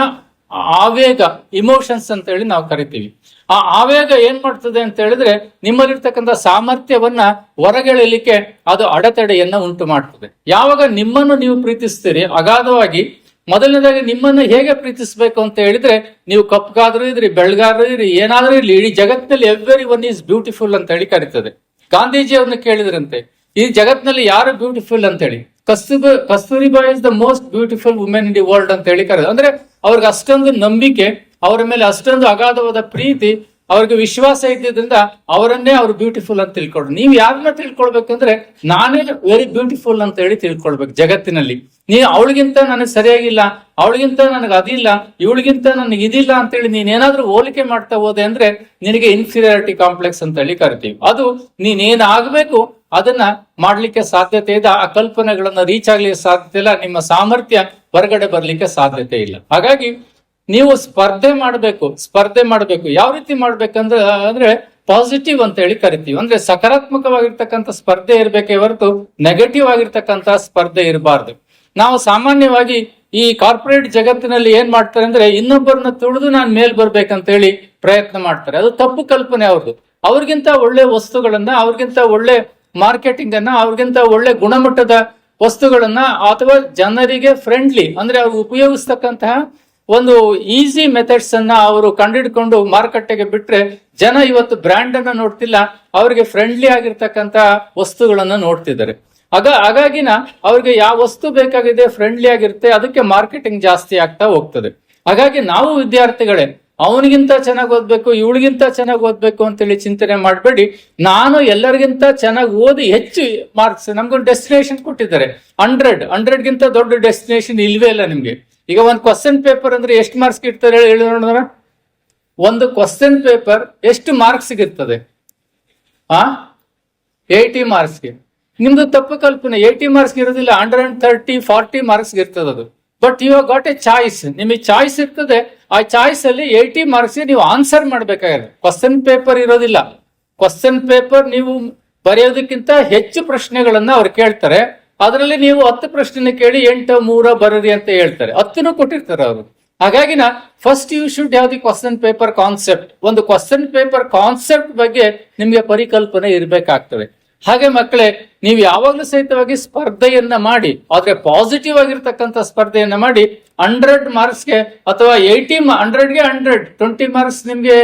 Speaker 1: ಆವೇಗ, ಇಮೋಷನ್ಸ್ ಅಂತ ಹೇಳಿ ನಾವು ಕರಿತೀವಿ. ಆ ಆವೇಗ ಏನ್ ಮಾಡ್ತದೆ ಅಂತ ಹೇಳಿದ್ರೆ ನಿಮ್ಮಲ್ಲಿರ್ತಕ್ಕಂಥ ಸಾಮರ್ಥ್ಯವನ್ನ ಹೊರಗೆಳಲಿಕ್ಕೆ ಅದು ಅಡೆತಡೆಯನ್ನ ಉಂಟು ಮಾಡ್ತದೆ. ಯಾವಾಗ ನಿಮ್ಮನ್ನು ನೀವು ಪ್ರೀತಿಸ್ತೀರಿ ಅಗಾಧವಾಗಿ, ಮೊದಲನೇದಾಗಿ ನಿಮ್ಮನ್ನು ಹೇಗೆ ಪ್ರೀತಿಸ್ಬೇಕು ಅಂತ ಹೇಳಿದ್ರೆ, ನೀವು ಕಪ್ಪಗಾದ್ರೂ ಇದ್ರಿ, ಬೆಳಗಾದ್ರೂ ಇರಿ, ಏನಾದ್ರೂ ಇರ್ಲಿ, ಇಡೀ ಜಗತ್ತಿನಲ್ಲಿ ಎವ್ರಿ ಒನ್ ಈಸ್ ಬ್ಯೂಟಿಫುಲ್ ಅಂತ ಹೇಳಿ ಕರೀತದೆ. ಗಾಂಧೀಜಿ ಅವ್ರನ್ನ ಕೇಳಿದ್ರಂತೆ, ಈ ಜಗತ್ತಿನಲ್ಲಿ ಯಾರು ಬ್ಯೂಟಿಫುಲ್ ಅಂತ ಹೇಳಿ. Kasturba is the most beautiful women in the world ಅಂತ ಹೇಳಿ ಕರೆದ. ಅಂದ್ರೆ ಅವ್ರಿಗೆ ಅಷ್ಟೊಂದು ನಂಬಿಕೆ, ಅವರ ಮೇಲೆ ಅಷ್ಟೊಂದು ಅಗಾಧವಾದ ಪ್ರೀತಿ, ಅವ್ರಿಗೆ ವಿಶ್ವಾಸ ಇದ್ದಿದ್ರಿಂದ ಅವರನ್ನೇ ಅವ್ರು ಬ್ಯೂಟಿಫುಲ್ ಅಂತ ತಿಳ್ಕೊಂಡ್ರು. ನೀವು ಯಾರನ್ನ ತಿಳ್ಕೊಳ್ಬೇಕಂದ್ರೆ ನಾನೇ ವೆರಿ ಬ್ಯೂಟಿಫುಲ್ ಅಂತ ಹೇಳಿ ತಿಳ್ಕೊಳ್ಬೇಕು ಜಗತ್ತಿನಲ್ಲಿ. ನೀನು ಅವಳಿಗಿಂತ ನನಗೆ ಸರಿಯಾಗಿಲ್ಲ, ಅವಳಿಗಿಂತ ನನಗೆ ಅದಿಲ್ಲ, ಇವಳಿಗಿಂತ ನನಗೆ ಇದಿಲ್ಲ ಅಂತೇಳಿ ನೀನೇನಾದ್ರೂ ಹೋಲಿಕೆ ಮಾಡ್ತಾ ಹೋದೆ ಅಂದ್ರೆ ನಿನಗೆ ಇನ್ಫೀರಿಯಾರಿಟಿ ಕಾಂಪ್ಲೆಕ್ಸ್ ಅಂತ ಹೇಳಿ ಕರಿತೀವಿ. ಅದು ನೀನೇನಾಗಬೇಕು ಅದನ್ನ ಮಾಡ್ಲಿಕ್ಕೆ ಸಾಧ್ಯತೆ ಇದೆ. ಆ ಕಲ್ಪನೆಗಳನ್ನ ರೀಚ್ ಆಗ್ಲಿಕ್ಕೆ ಸಾಧ್ಯತೆ ಇಲ್ಲ, ನಿಮ್ಮ ಸಾಮರ್ಥ್ಯ ಹೊರಗಡೆ ಬರ್ಲಿಕ್ಕೆ ಸಾಧ್ಯತೆ ಇಲ್ಲ. ಹಾಗಾಗಿ ನೀವು ಸ್ಪರ್ಧೆ ಮಾಡಬೇಕು. ಯಾವ ರೀತಿ ಮಾಡ್ಬೇಕಂದ್ರೆ ಪಾಸಿಟಿವ್ ಅಂತ ಹೇಳಿ ಕರಿತೀವಿ. ಅಂದ್ರೆ ಸಕಾರಾತ್ಮಕವಾಗಿರ್ತಕ್ಕಂಥ ಸ್ಪರ್ಧೆ ಇರ್ಬೇಕೇ ಹೊರತು ನೆಗೆಟಿವ್ ಆಗಿರ್ತಕ್ಕಂಥ ಸ್ಪರ್ಧೆ ಇರಬಾರ್ದು. ನಾವು ಸಾಮಾನ್ಯವಾಗಿ ಈ ಕಾರ್ಪೊರೇಟ್ ಜಗತ್ತಿನಲ್ಲಿ ಏನ್ ಮಾಡ್ತಾರೆ ಅಂದ್ರೆ ಇನ್ನೊಬ್ಬರನ್ನ ತುಳಿದು ನಾನು ಮೇಲ್ ಬರ್ಬೇಕಂತ ಹೇಳಿ ಪ್ರಯತ್ನ ಮಾಡ್ತಾರೆ. ಅದು ತಪ್ಪು ಕಲ್ಪನೆ ಅವ್ರದ್ದು. ಅವ್ರಿಗಿಂತ ಒಳ್ಳೆ ವಸ್ತುಗಳನ್ನ, ಅವ್ರಿಗಿಂತ ಒಳ್ಳೆ ಮಾರ್ಕೆಟಿಂಗ್ ಅನ್ನ, ಅವ್ರಿಗಿಂತ ಒಳ್ಳೆ ಗುಣಮಟ್ಟದ ವಸ್ತುಗಳನ್ನ ಅಥವಾ ಜನರಿಗೆ ಫ್ರೆಂಡ್ಲಿ ಅಂದ್ರೆ ಅವ್ರು ಉಪಯೋಗಿಸ್ತಕ್ಕಂತಹ ಒಂದು ಈಸಿ ಮೆಥಡ್ಸ್ ಅನ್ನ ಅವರು ಕಂಡಿಡ್ಕೊಂಡು ಮಾರುಕಟ್ಟೆಗೆ ಬಿಟ್ರೆ ಜನ ಇವತ್ತು ಬ್ರ್ಯಾಂಡ್ ಅನ್ನ ನೋಡ್ತಿಲ್ಲ, ಅವರಿಗೆ ಫ್ರೆಂಡ್ಲಿ ಆಗಿರ್ತಕ್ಕಂತ ವಸ್ತುಗಳನ್ನ ನೋಡ್ತಿದ್ದಾರೆ. ಹಾಗಾಗಿನ ಅವ್ರಿಗೆ ಯಾವ ವಸ್ತು ಬೇಕಾಗಿದೆ ಫ್ರೆಂಡ್ಲಿ ಆಗಿರುತ್ತೆ, ಅದಕ್ಕೆ ಮಾರ್ಕೆಟಿಂಗ್ ಜಾಸ್ತಿ ಆಗ್ತಾ ಹೋಗ್ತದೆ. ಹಾಗಾಗಿ ನಾವು ವಿದ್ಯಾರ್ಥಿಗಳೇ ಅವನಿಗಿಂತ ಚೆನ್ನಾಗಿ ಓದ್ಬೇಕು, ಇವಳಿಗಿಂತ ಚೆನ್ನಾಗಿ ಓದ್ಬೇಕು ಅಂತೇಳಿ ಚಿಂತನೆ ಮಾಡಬೇಡಿ. ನಾನು ಎಲ್ಲರಿಗಿಂತ ಚೆನ್ನಾಗಿ ಓದಿ ಹೆಚ್ಚು ಮಾರ್ಕ್ಸ್, ನಮ್ಗೊಂದು ಡೆಸ್ಟಿನೇಷನ್ ಕೊಟ್ಟಿದ್ದಾರೆ 100ಗಿಂತ ದೊಡ್ಡ ಡೆಸ್ಟಿನೇಷನ್ ಇಲ್ವೇ ಇಲ್ಲ ನಿಮ್ಗೆ. ಈಗ ಒಂದು ಕ್ವಶನ್ ಪೇಪರ್ ಅಂದ್ರೆ ಎಷ್ಟು ಮಾರ್ಕ್ಸ್ ಇರ್ತಾರೆ ಹೇಳಿ ನೋಡಿದ್ರ? ಒಂದು ಕ್ವಶನ್ ಪೇಪರ್ ಎಷ್ಟು ಮಾರ್ಕ್ಸ್ ಇರ್ತದೆ? 80 ಮಾರ್ಕ್ಸ್ಗೆ. ನಿಮ್ದು ತಪ್ಪು ಕಲ್ಪನೆ. 80 ಮಾರ್ಕ್ಸ್ ಇರೋದಿಲ್ಲ, 130, 40 ಮಾರ್ಕ್ಸ್ ಇರ್ತದೆ ಅದು. But you have got a choice. ನಿಮಗೆ ಚಾಯ್ಸ್ ಇರ್ತದೆ. ಆ ಚಾಯ್ಸ್ ಅಲ್ಲಿ 80 ಮಾರ್ಕ್ಸ್ ನೀವು ಆನ್ಸರ್ ಮಾಡ್ಬೇಕಾಗಿದೆ. ಕ್ವಶನ್ ಪೇಪರ್ ಇರೋದಿಲ್ಲ. ಕ್ವಶನ್ ಪೇಪರ್ ನೀವು ಬರೆಯೋದಕ್ಕಿಂತ ಹೆಚ್ಚು ಪ್ರಶ್ನೆಗಳನ್ನ ಅವ್ರು ಕೇಳ್ತಾರೆ. ಅದರಲ್ಲಿ ನೀವು 10 ಪ್ರಶ್ನೆ ಕೇಳಿ 8 3 ಬರೀರಿ ಅಂತ ಹೇಳ್ತಾರೆ. 10 ಕೊಟ್ಟಿರ್ತಾರೆ ಅವರು. ಹಾಗಾಗಿ first you should have the question paper concept. ಒಂದು ಕ್ವಶನ್ ಪೇಪರ್ ಕಾನ್ಸೆಪ್ಟ್ ಬಗ್ಗೆ ನಿಮ್ಗೆ ಪರಿಕಲ್ಪನೆ ಇರಬೇಕಾಗ್ತದೆ. ಹಾಗೆ ಮಕ್ಕಳೇ, ನೀವು ಯಾವಾಗಲೂ ಸಹಿತವಾಗಿ ಸ್ಪರ್ಧೆಯನ್ನ ಮಾಡಿ, ಆದ್ರೆ ಪಾಸಿಟಿವ್ ಆಗಿರ್ತಕ್ಕಂಥ ಸ್ಪರ್ಧೆಯನ್ನ ಮಾಡಿ 100 ಮಾರ್ಕ್ಸ್ಗೆ ಅಥವಾ 100ಗೆ 20 ಮಾರ್ಕ್ಸ್ ನಿಮ್ಗೆ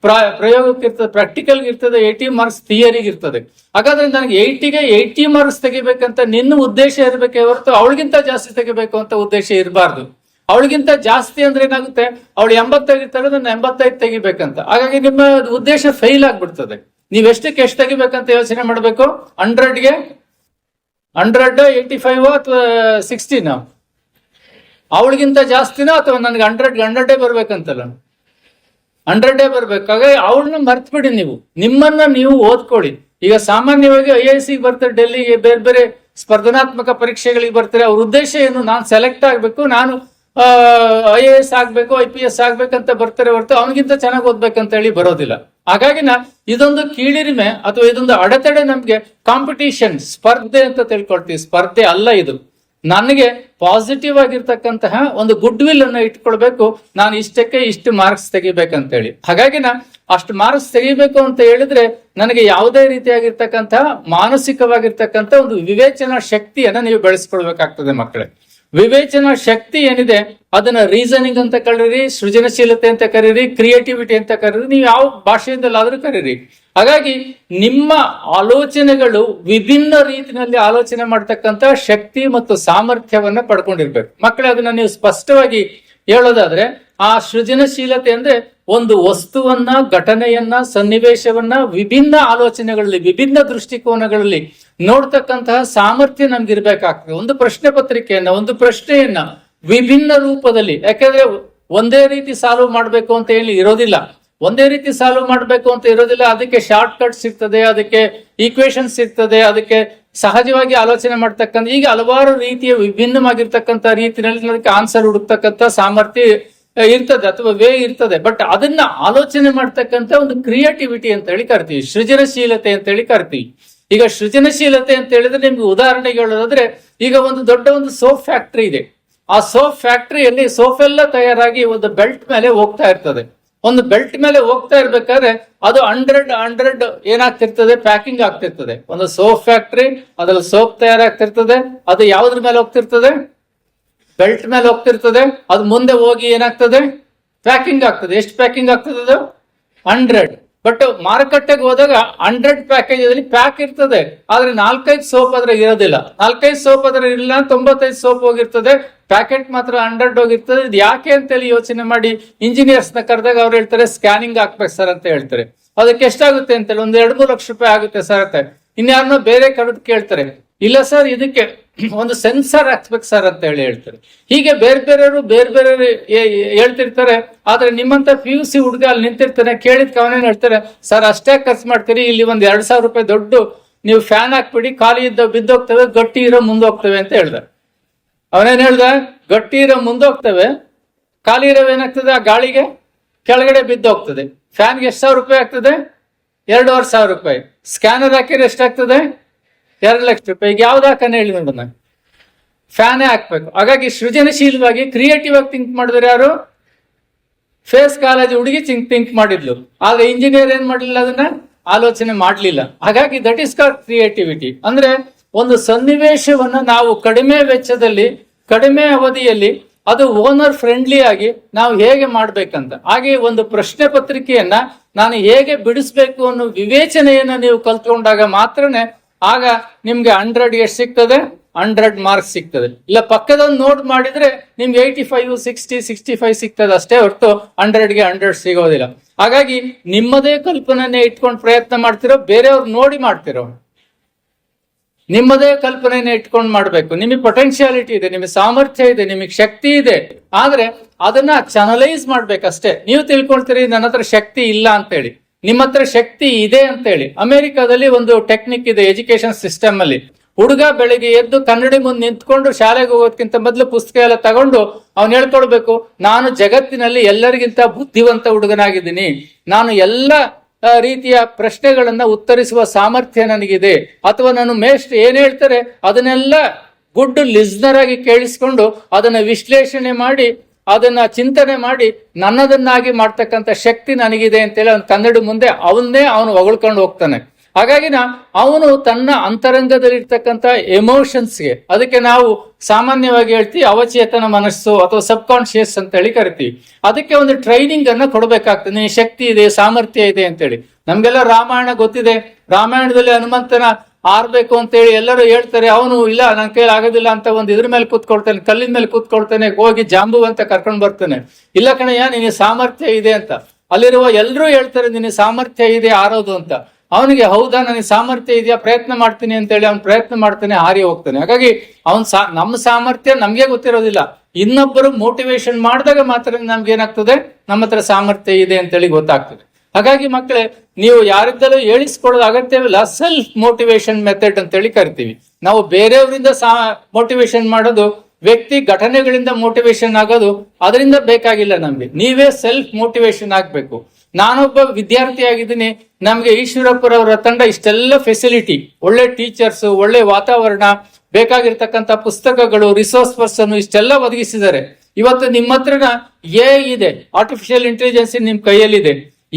Speaker 1: ಪ್ರಯೋಗಕ್ಕೆ ಇರ್ತದೆ, ಪ್ರಾಕ್ಟಿಕಲ್ಗೆ ಇರ್ತದೆ, 80 ಮಾರ್ಕ್ಸ್ ಥಿಯರಿಗೆ ಇರ್ತದೆ. ಹಾಗಾದ್ರೆ ನನಗೆ 80ಗೆ 80 ಮಾರ್ಕ್ಸ್ ತೆಗಿಬೇಕಂತ ನಿನ್ನ ಉದ್ದೇಶ ಇರಬೇಕೇ ಹೊರತು ಅವಳಿಗಿಂತ ಜಾಸ್ತಿ ತೆಗಿಬೇಕು ಅಂತ ಉದ್ದೇಶ ಇರಬಾರ್ದು. ಅವಳಿಗಿಂತ ಜಾಸ್ತಿ ಅಂದ್ರೆ ಏನಾಗುತ್ತೆ, ಅವಳು 80 ತೆಗಿತಾಳೆ, ನನ್ನ 85 ತೆಗಿಬೇಕಂತ. ಹಾಗಾಗಿ ನಿಮ್ಮ ಉದ್ದೇಶ ಫೇಲ್ ಆಗ್ಬಿಡ್ತದೆ. ನೀವ್ ಎಷ್ಟು ತೆಗಿಬೇಕಂತ ಯೋಚನೆ ಮಾಡ್ಬೇಕು. 100ಗೆ 100, 85 ಅಥವಾ 60, ಅವಳಿಗಿಂತ ಜಾಸ್ತಿನೋ ಅಥವಾ ನನಗೆ 100 ಬರ್ಬೇಕಂತಲ್ಲ, 100 ಬರ್ಬೇಕು. ಹಾಗಾಗಿ ಅವಳನ್ನ ಮರ್ತ್ ಬಿಡಿ. ನಿಮ್ಮನ್ನ ನೀವು ಓದ್ಕೊಳ್ಳಿ. ಈಗ ಸಾಮಾನ್ಯವಾಗಿ IAS ಬರ್ತಾರೆ, ಡೆಲ್ಲಿಗೆ ಬೇರೆ ಬೇರೆ ಸ್ಪರ್ಧಾತ್ಮಕ ಪರೀಕ್ಷೆಗಳಿಗೆ ಬರ್ತಾರೆ. ಅವ್ರ ಉದ್ದೇಶ ಏನು, ನಾನು ಸೆಲೆಕ್ಟ್ ಆಗ್ಬೇಕು, ನಾನು IAS ಆಗ್ಬೇಕು, IPS ಆಗ್ಬೇಕಂತ ಬರ್ತಾರೆ ಹೊರತು ಅವನಿಗಿಂತ ಚೆನ್ನಾಗಿ ಓದ್ಬೇಕಂತ ಹೇಳಿ ಬರೋದಿಲ್ಲ. ಹಾಗಾಗಿ ಇದೊಂದು ಕೀಳಿರಿಮೆ ಅಥವಾ ಇದೊಂದು ಅಡೆತಡೆ ನಮ್ಗೆ ಕಾಂಪಿಟೇಷನ್, ಸ್ಪರ್ಧೆ ಅಂತ ತಿಳ್ಕೊಳ್ತೀವಿ. ಸ್ಪರ್ಧೆ ಅಲ್ಲ ಇದು. ನನಗೆ ಪಾಸಿಟಿವ್ ಆಗಿರ್ತಕ್ಕಂತಹ ಒಂದು ಗುಡ್ ವಿಲ್ ಅನ್ನ ಇಟ್ಕೊಳ್ಬೇಕು. ನಾನು ಇಷ್ಟು ಮಾರ್ಕ್ಸ್ ತೆಗಿಬೇಕಂತೇಳಿ. ಹಾಗಾಗಿ ಅಷ್ಟು ಮಾರ್ಕ್ಸ್ ತೆಗಿಬೇಕು ಅಂತ ಹೇಳಿದ್ರೆ ನನಗೆ ಯಾವುದೇ ರೀತಿಯಾಗಿರ್ತಕ್ಕಂತಹ ಮಾನಸಿಕವಾಗಿರ್ತಕ್ಕಂಥ ಒಂದು ವಿವೇಚನಾ ಶಕ್ತಿಯನ್ನ ನೀವು ಬೆಳೆಸ್ಕೊಳ್ಬೇಕಾಗ್ತದೆ ಮಕ್ಕಳೇ. ವಿವೇಚನಾ ಶಕ್ತಿ ಏನಿದೆ ಅದನ್ನ ರೀಸನಿಂಗ್ ಅಂತ ಕರೀರಿ, ಸೃಜನಶೀಲತೆ ಅಂತ ಕರೀರಿ, ಕ್ರಿಯೇಟಿವಿಟಿ ಅಂತ ಕರೀರಿ, ನೀವು ಯಾವ ಭಾಷೆಯಿಂದಲಾದ್ರೂ ಕರೀರಿ. ಹಾಗಾಗಿ ನಿಮ್ಮ ಆಲೋಚನೆಗಳು ವಿಭಿನ್ನ ರೀತಿಯಲ್ಲಿ ಆಲೋಚನೆ ಮಾಡ್ತಕ್ಕಂಥ ಶಕ್ತಿ ಮತ್ತು ಸಾಮರ್ಥ್ಯವನ್ನ ಪಡ್ಕೊಂಡಿರ್ಬೇಕು ಮಕ್ಕಳೇ. ಅದನ್ನ ನೀವು ಸ್ಪಷ್ಟವಾಗಿ ಹೇಳೋದಾದ್ರೆ, ಆ ಸೃಜನಶೀಲತೆ ಅಂದ್ರೆ ಒಂದು ವಸ್ತುವನ್ನ, ಘಟನೆಯನ್ನ, ಸನ್ನಿವೇಶವನ್ನ ವಿಭಿನ್ನ ಆಲೋಚನೆಗಳಲ್ಲಿ, ವಿಭಿನ್ನ ದೃಷ್ಟಿಕೋನಗಳಲ್ಲಿ ನೋಡ್ತಕ್ಕಂತಹ ಸಾಮರ್ಥ್ಯ ನಮ್ಗಿರ್ಬೇಕಾಗ್ತದೆ. ಒಂದು ಪ್ರಶ್ನೆ ಪತ್ರಿಕೆಯನ್ನ, ಒಂದು ಪ್ರಶ್ನೆಯನ್ನ ವಿಭಿನ್ನ ರೂಪದಲ್ಲಿ, ಯಾಕಂದ್ರೆ ಒಂದೇ ರೀತಿ ಸಾಲ್ವ್ ಮಾಡ್ಬೇಕು ಅಂತ ಹೇಳಿ ಇರೋದಿಲ್ಲ. ಒಂದೇ ರೀತಿ ಸಾಲ್ವ್ ಮಾಡ್ಬೇಕು ಅಂತ ಇರೋದಿಲ್ಲ. ಅದಕ್ಕೆ ಶಾರ್ಟ್ ಕಟ್ಸ್ ಇರ್ತದೆ, ಅದಕ್ಕೆ ಈಕ್ವೇಶನ್ಸ್ ಇರ್ತದೆ, ಅದಕ್ಕೆ ಸಹಜವಾಗಿ ಆಲೋಚನೆ ಮಾಡ್ತಕ್ಕಂಥ ಈಗ ಹಲವಾರು ರೀತಿಯ ವಿಭಿನ್ನವಾಗಿರ್ತಕ್ಕಂಥ ರೀತಿಯಲ್ಲಿ ಅದಕ್ಕೆ ಆನ್ಸರ್ ಹುಡುಕ್ತಕ್ಕಂಥ ಸಾಮರ್ಥ್ಯ ಇರ್ತದೆ ಅಥವಾ ವೇ ಇರ್ತದೆ. ಬಟ್ ಅದನ್ನ ಆಲೋಚನೆ ಮಾಡ್ತಕ್ಕಂಥ ಒಂದು ಕ್ರಿಯೇಟಿವಿಟಿ ಅಂತ ಹೇಳಿ ಕರಿತೀವಿ, ಸೃಜನಶೀಲತೆ ಅಂತ ಹೇಳಿ ಕರಿತೀವಿ. ಈಗ ಸೃಜನಶೀಲತೆ ಅಂತ ಹೇಳಿದ್ರೆ ನಿಮ್ಗೆ ಉದಾಹರಣೆಗೆ ಹೇಳೋದಾದ್ರೆ, ಈಗ ಒಂದು ದೊಡ್ಡ ಒಂದು ಸೋಪ್ ಫ್ಯಾಕ್ಟ್ರಿ ಇದೆ. ಆ ಸೋಪ್ ಫ್ಯಾಕ್ಟ್ರಿಯಲ್ಲಿ ಸೋಪ್ ಎಲ್ಲ ತಯಾರಾಗಿ ಒಂದು ಬೆಲ್ಟ್ ಮೇಲೆ ಹೋಗ್ತಾ ಇರ್ತದೆ. ಒಂದು ಬೆಲ್ಟ್ ಮೇಲೆ ಹೋಗ್ತಾ ಇರ್ಬೇಕಾದ್ರೆ ಅದು 100 ಏನಾಗ್ತಿರ್ತದೆ, ಪ್ಯಾಕಿಂಗ್ ಆಗ್ತಿರ್ತದೆ. ಒಂದು ಸೋಪ್ ಫ್ಯಾಕ್ಟ್ರಿ, ಅದ್ರಲ್ಲಿ ಸೋಪ್ ತಯಾರಾಗ್ತಿರ್ತದೆ. ಅದು ಯಾವ್ದ್ರ ಮೇಲೆ ಹೋಗ್ತಿರ್ತದೆ, ಬೆಲ್ಟ್ ಮೇಲೆ ಹೋಗ್ತಿರ್ತದೆ. ಅದು ಮುಂದೆ ಹೋಗಿ ಏನಾಗ್ತದೆ, ಪ್ಯಾಕಿಂಗ್ ಆಗ್ತದೆ. ಎಷ್ಟು ಪ್ಯಾಕಿಂಗ್ ಆಗ್ತದೆ ಅದು 100. ಬಟ್ ಮಾರುಕಟ್ಟೆಗೆ ಹೋದಾಗ 100 ಪ್ಯಾಕೇಜ್ ಅಲ್ಲಿ ಪ್ಯಾಕ್ ಇರ್ತದೆ, ಆದ್ರೆ 4-5 ಸೋಪ್ ಅದ್ರ ಇರೋದಿಲ್ಲ. 4-5 ಸೋಪ್ ಅದ್ರ ಇರಲಿಲ್ಲ, 95 ಸೋಪ್ ಹೋಗಿರ್ತದೆ, ಪ್ಯಾಕೆಟ್ ಮಾತ್ರ 100 ಹೋಗಿರ್ತದೆ. ಇದು ಯಾಕೆ ಅಂತೇಳಿ ಯೋಚನೆ ಮಾಡಿ ಇಂಜಿನಿಯರ್ಸ್ ನ ಕರೆದಾಗ ಅವ್ರು ಹೇಳ್ತಾರೆ, ಸ್ಕ್ಯಾನಿಂಗ್ ಹಾಕ್ಬೇಕು ಸರ್ ಅಂತ ಹೇಳ್ತಾರೆ. ಅದಕ್ಕೆ ಎಷ್ಟಾಗುತ್ತೆ ಅಂತೇಳಿ 1-2-3 ಲಕ್ಷ ರೂಪಾಯಿ ಆಗುತ್ತೆ ಸರ್ ಅಂತ. ಇನ್ಯಾರನ್ನೋ ಬೇರೆ ಕರೆದು ಕೇಳ್ತಾರೆ, ಇಲ್ಲ ಸರ್ ಇದಕ್ಕೆ ಒಂದು ಸೆನ್ಸರ್ ಹಾಕ್ಸ್ಬೇಕು ಸರ್ ಅಂತ ಹೇಳಿ ಹೇಳ್ತಾರೆ. ಹೀಗೆ ಬೇರೆ ಬೇರೆ ಹೇಳ್ತಿರ್ತಾರೆ. ಆದ್ರೆ ನಿಮ್ಮಂತ PUC ಹುಡುಗ ಅಲ್ಲಿ ನಿಂತಿರ್ತಾನೆ, ಕೇಳಿದ್ ಅವನೇನ್ ಹೇಳ್ತಾರೆ, ಸರ್ ಅಷ್ಟೇ ಖರ್ಚು ಮಾಡ್ತೀರಿ, ಇಲ್ಲಿ 2,000 ರೂಪಾಯಿ ದೊಡ್ಡ ನೀವು ಫ್ಯಾನ್ ಹಾಕ್ಬಿಡಿ, ಖಾಲಿ ಇದ್ದ ಬಿದ್ದೋಗ್ತವೆ, ಗಟ್ಟಿ ಇರೋ ಮುಂದೋಗ್ತವೆ ಅಂತ ಹೇಳ್ದ. ಅವನೇನ್ ಹೇಳ್ದ, ಗಟ್ಟಿ ಇರೋ ಮುಂದೋಗ್ತವೆ, ಖಾಲಿ ಇರೋ ಏನಾಗ್ತದೆ, ಆ ಗಾಳಿಗೆ ಕೆಳಗಡೆ ಬಿದ್ದೋಗ್ತದೆ. ಫ್ಯಾನ್ಗೆ ಎಷ್ಟು 1,000 ರೂಪಾಯಿ ಆಗ್ತದೆ, 2,500 ರೂಪಾಯಿ. ಸ್ಕ್ಯಾನರ್ ಹಾಕಿದ್ರೆ ಎಷ್ಟಾಗ್ತದೆ, 2 ಲಕ್ಷ ರೂಪಾಯಿ. ಈಗ ಯಾವ್ದು ಹಾಕನೆ ಹೇಳಿ ನೋಡೋಣ, ಫ್ಯಾನೇ ಹಾಕ್ಬೇಕು. ಹಾಗಾಗಿ ಸೃಜನಶೀಲವಾಗಿ ಕ್ರಿಯೇಟಿವ್ ಆಗಿ ಥಿಂಕ್ ಮಾಡಿದ್ರೆ ಯಾರು, ಫೇಸ್ ಕಾಲೇಜ್ ಹುಡುಗಿ ಥಿಂಕ್ ಮಾಡಿದ್ಲು. ಆದ್ರೆ ಇಂಜಿನಿಯರ್ ಏನ್ ಮಾಡ್ಲಿಲ್ಲ, ಅದನ್ನ ಆಲೋಚನೆ ಮಾಡ್ಲಿಲ್ಲ. ಹಾಗಾಗಿ ದಟ್ ಈಸ್ ಕಾಲ್ಡ್ ಕ್ರಿಯೇಟಿವಿಟಿ. ಅಂದ್ರೆ ಒಂದು ಸನ್ನಿವೇಶವನ್ನ ನಾವು ಕಡಿಮೆ ವೆಚ್ಚದಲ್ಲಿ, ಕಡಿಮೆ ಅವಧಿಯಲ್ಲಿ, ಅದು ಓನರ್ ಫ್ರೆಂಡ್ಲಿ ಆಗಿ ನಾವು ಹೇಗೆ ಮಾಡ್ಬೇಕಂತ. ಹಾಗೆ ಒಂದು ಪ್ರಶ್ನೆ ಪತ್ರಿಕೆಯನ್ನ ನಾನು ಹೇಗೆ ಬಿಡಿಸ್ಬೇಕು ಅನ್ನೋ ವಿವೇಚನೆಯನ್ನ ನೀವು ಕಲ್ತ್ಕೊಂಡಾಗ ಮಾತ್ರನೇ ಆಗ ನಿಮ್ಗೆ 100 ಎಷ್ಟು ಸಿಗ್ತದೆ, 100 ಮಾರ್ಕ್ಸ್ ಸಿಗ್ತದೆ. ಇಲ್ಲ ಪಕ್ಕದೊಂದು ನೋಟ್ ಮಾಡಿದ್ರೆ ನಿಮ್ಗೆ 85, 60, 65 ಸಿಗ್ತದೆ ಅಷ್ಟೇ ಹೊರತು 100ಗೆ 100 ಸಿಗೋದಿಲ್ಲ. ಹಾಗಾಗಿ ನಿಮ್ಮದೇ ಕಲ್ಪನೆಯನ್ನೇ ಇಟ್ಕೊಂಡು ಪ್ರಯತ್ನ ಮಾಡ್ತಿರೋ, ಬೇರೆಯವ್ರು ನೋಡಿ ಮಾಡ್ತಿರೋ, ನಿಮ್ಮದೇ ಕಲ್ಪನೆಯನ್ನ ಇಟ್ಕೊಂಡು ಮಾಡ್ಬೇಕು. ನಿಮಗೆ ಪೊಟೆನ್ಶಿಯಾಲಿಟಿ ಇದೆ, ನಿಮಗೆ ಸಾಮರ್ಥ್ಯ ಇದೆ, ನಿಮಗೆ ಶಕ್ತಿ ಇದೆ. ಆದ್ರೆ ಅದನ್ನ ಚಾನಲೈಸ್ ಮಾಡ್ಬೇಕಷ್ಟೇ. ನೀವು ತಿಳ್ಕೊಳ್ತೀರಿ ನನ್ನ ಹತ್ರ ಶಕ್ತಿ ಇಲ್ಲ ಅಂತೇಳಿ, ನಿಮ್ಮ ಹತ್ರ ಶಕ್ತಿ ಇದೆ ಅಂತೇಳಿ. ಅಮೆರಿಕಾದಲ್ಲಿ ಒಂದು ಟೆಕ್ನಿಕ್ ಇದೆ ಎಜುಕೇಶನ್ ಸಿಸ್ಟಮ್ ಅಲ್ಲಿ. ಹುಡುಗ ಬೆಳಿಗ್ಗೆ ಎದ್ದು ಕನ್ನಡಿ ಮುಂದೆ ನಿಂತ್ಕೊಂಡು ಶಾಲೆಗೆ ಹೋಗೋದಕ್ಕಿಂತ ಮೊದಲು ಪುಸ್ತಕ ಎಲ್ಲ ತಗೊಂಡು ಅವ್ನು ಹೇಳ್ಕೊಳ್ಬೇಕು, ನಾನು ಜಗತ್ತಿನಲ್ಲಿ ಎಲ್ಲರಿಗಿಂತ ಬುದ್ಧಿವಂತ ಹುಡುಗನಾಗಿದ್ದೀನಿ, ನಾನು ಎಲ್ಲ ರೀತಿಯ ಪ್ರಶ್ನೆಗಳನ್ನ ಉತ್ತರಿಸುವ ಸಾಮರ್ಥ್ಯ ನನಗಿದೆ, ಅಥವಾ ನಾನು ಮೇಷ್ಟ್ರು ಏನ್ ಹೇಳ್ತಾರೆ ಅದನ್ನೆಲ್ಲ ಗುಡ್ ಲಿಸ್ನರ್ ಆಗಿ ಕೇಳಿಸ್ಕೊಂಡು ಅದನ್ನ ವಿಶ್ಲೇಷಣೆ ಮಾಡಿ, ಅದನ್ನ ಚಿಂತನೆ ಮಾಡಿ ನನ್ನದನ್ನಾಗಿ ಮಾಡ್ತಕ್ಕಂಥ ಶಕ್ತಿ ನನಗಿದೆ ಅಂತೇಳಿ ಅವ್ನು ಕನ್ನಡ ಮುಂದೆ ಅವನು ಹೊಗಳ್ಕೊಂಡು ಹೋಗ್ತಾನೆ. ಹಾಗಾಗಿ ಅವನು ತನ್ನ ಅಂತರಂಗದಲ್ಲಿರ್ತಕ್ಕಂಥ ಎಮೋಷನ್ಸ್ಗೆ, ಅದಕ್ಕೆ ನಾವು ಸಾಮಾನ್ಯವಾಗಿ ಹೇಳ್ತೀವಿ ಅವಚೇತನ ಮನಸ್ಸು ಅಥವಾ ಸಬ್ ಕಾನ್ಶಿಯಸ್ ಅಂತ ಹೇಳಿ ಕರಿತೀವಿ. ಅದಕ್ಕೆ ಒಂದು ಟ್ರೈನಿಂಗ್ ಅನ್ನ ಕೊಡಬೇಕಾಗ್ತದೆ. ನಿನಗೆ ಶಕ್ತಿ ಇದೆ, ಸಾಮರ್ಥ್ಯ ಇದೆ ಅಂತೇಳಿ. ನಮ್ಗೆಲ್ಲ ರಾಮಾಯಣ ಗೊತ್ತಿದೆ. ರಾಮಾಯಣದಲ್ಲಿ ಹನುಮಂತನ ಆರ್ಬೇಕು ಅಂತೇಳಿ ಎಲ್ಲರೂ ಹೇಳ್ತಾರೆ. ಅವನು ಇಲ್ಲ ನನ್ನ ಕೈಲಿ ಆಗೋದಿಲ್ಲ ಅಂತ ಒಂದು ಇದ್ರ ಮೇಲೆ ಕೂತ್ಕೊಳ್ತಾನೆ, ಕಲ್ಲಿನ ಮೇಲೆ ಕೂತ್ಕೊಳ್ತಾನೆ, ಹೋಗಿ ಜಾಂಬು ಅಂತ ಕರ್ಕೊಂಡು ಬರ್ತಾನೆ. ಇಲ್ಲ ಕಣಯ್ಯ ನಿನಗೆ ಸಾಮರ್ಥ್ಯ ಇದೆ ಅಂತ. ಅಲ್ಲಿರುವ ಎಲ್ಲರೂ ಹೇಳ್ತಾರೆ ನಿನಗೆ ಸಾಮರ್ಥ್ಯ ಇದೆ ಆರೋದು ಅಂತ. ಅವನಿಗೆ ಹೌದಾ ನನಗೆ ಸಾಮರ್ಥ್ಯ ಇದೆಯಾ, ಪ್ರಯತ್ನ ಮಾಡ್ತೀನಿ ಅಂತೇಳಿ ಅವ್ನು ಪ್ರಯತ್ನ ಮಾಡ್ತಾನೆ, ಹಾರಿ ಹೋಗ್ತಾನೆ. ಹಾಗಾಗಿ ನಮ್ಮ ಸಾಮರ್ಥ್ಯ ನಮ್ಗೆ ಗೊತ್ತಿರೋದಿಲ್ಲ. ಇನ್ನೊಬ್ಬರು ಮೋಟಿವೇಶನ್ ಮಾಡಿದಾಗ ಮಾತ್ರ ನಮ್ಗೆ ಏನಾಗ್ತದೆ, ನಮ್ಮ ಹತ್ರ ಸಾಮರ್ಥ್ಯ ಇದೆ ಅಂತೇಳಿ ಗೊತ್ತಾಗ್ತದೆ. ಹಾಗಾಗಿ ಮಕ್ಕಳೇ, ನೀವು ಯಾರಿದ್ದಲೂ ಹೇಳಿಸ್ಕೊಳ್ಳೋದು ಅಗತ್ಯವಿಲ್ಲ. ಸೆಲ್ಫ್ ಮೋಟಿವೇಶನ್ ಮೆಥಡ್ ಅಂತೇಳಿ ಕರಿತೀವಿ ನಾವು. ಬೇರೆಯವರಿಂದ ಮೋಟಿವೇಶನ್ ಮಾಡೋದು, ವ್ಯಕ್ತಿ ಘಟನೆಗಳಿಂದ ಮೋಟಿವೇಶನ್ ಆಗೋದು ಅದರಿಂದ ಬೇಕಾಗಿಲ್ಲ ನಮ್ಗೆ. ನೀವೇ ಸೆಲ್ಫ್ ಮೋಟಿವೇಶನ್ ಆಗ್ಬೇಕು. ನಾನೊಬ್ಬ ವಿದ್ಯಾರ್ಥಿ ಆಗಿದ್ದೀನಿ, ನಮ್ಗೆ ಈಶ್ವರಪ್ಪರವರ ತಂಡ ಇಷ್ಟೆಲ್ಲ ಫೆಸಿಲಿಟಿ, ಒಳ್ಳೆ ಟೀಚರ್ಸ್, ಒಳ್ಳೆ ವಾತಾವರಣ, ಬೇಕಾಗಿರ್ತಕ್ಕಂಥ ಪುಸ್ತಕಗಳು, ರಿಸೋರ್ಸ್ ಪರ್ಸನ್ ಇಷ್ಟೆಲ್ಲ ಒದಗಿಸಿದ್ದಾರೆ. ಇವತ್ತು ನಿಮ್ಮ ಹತ್ರನ ಇದೆ, ಆರ್ಟಿಫಿಷಿಯಲ್ ಇಂಟೆಲಿಜೆನ್ಸ್ ನಿಮ್ ಕೈಯಲ್ಲಿದೆ,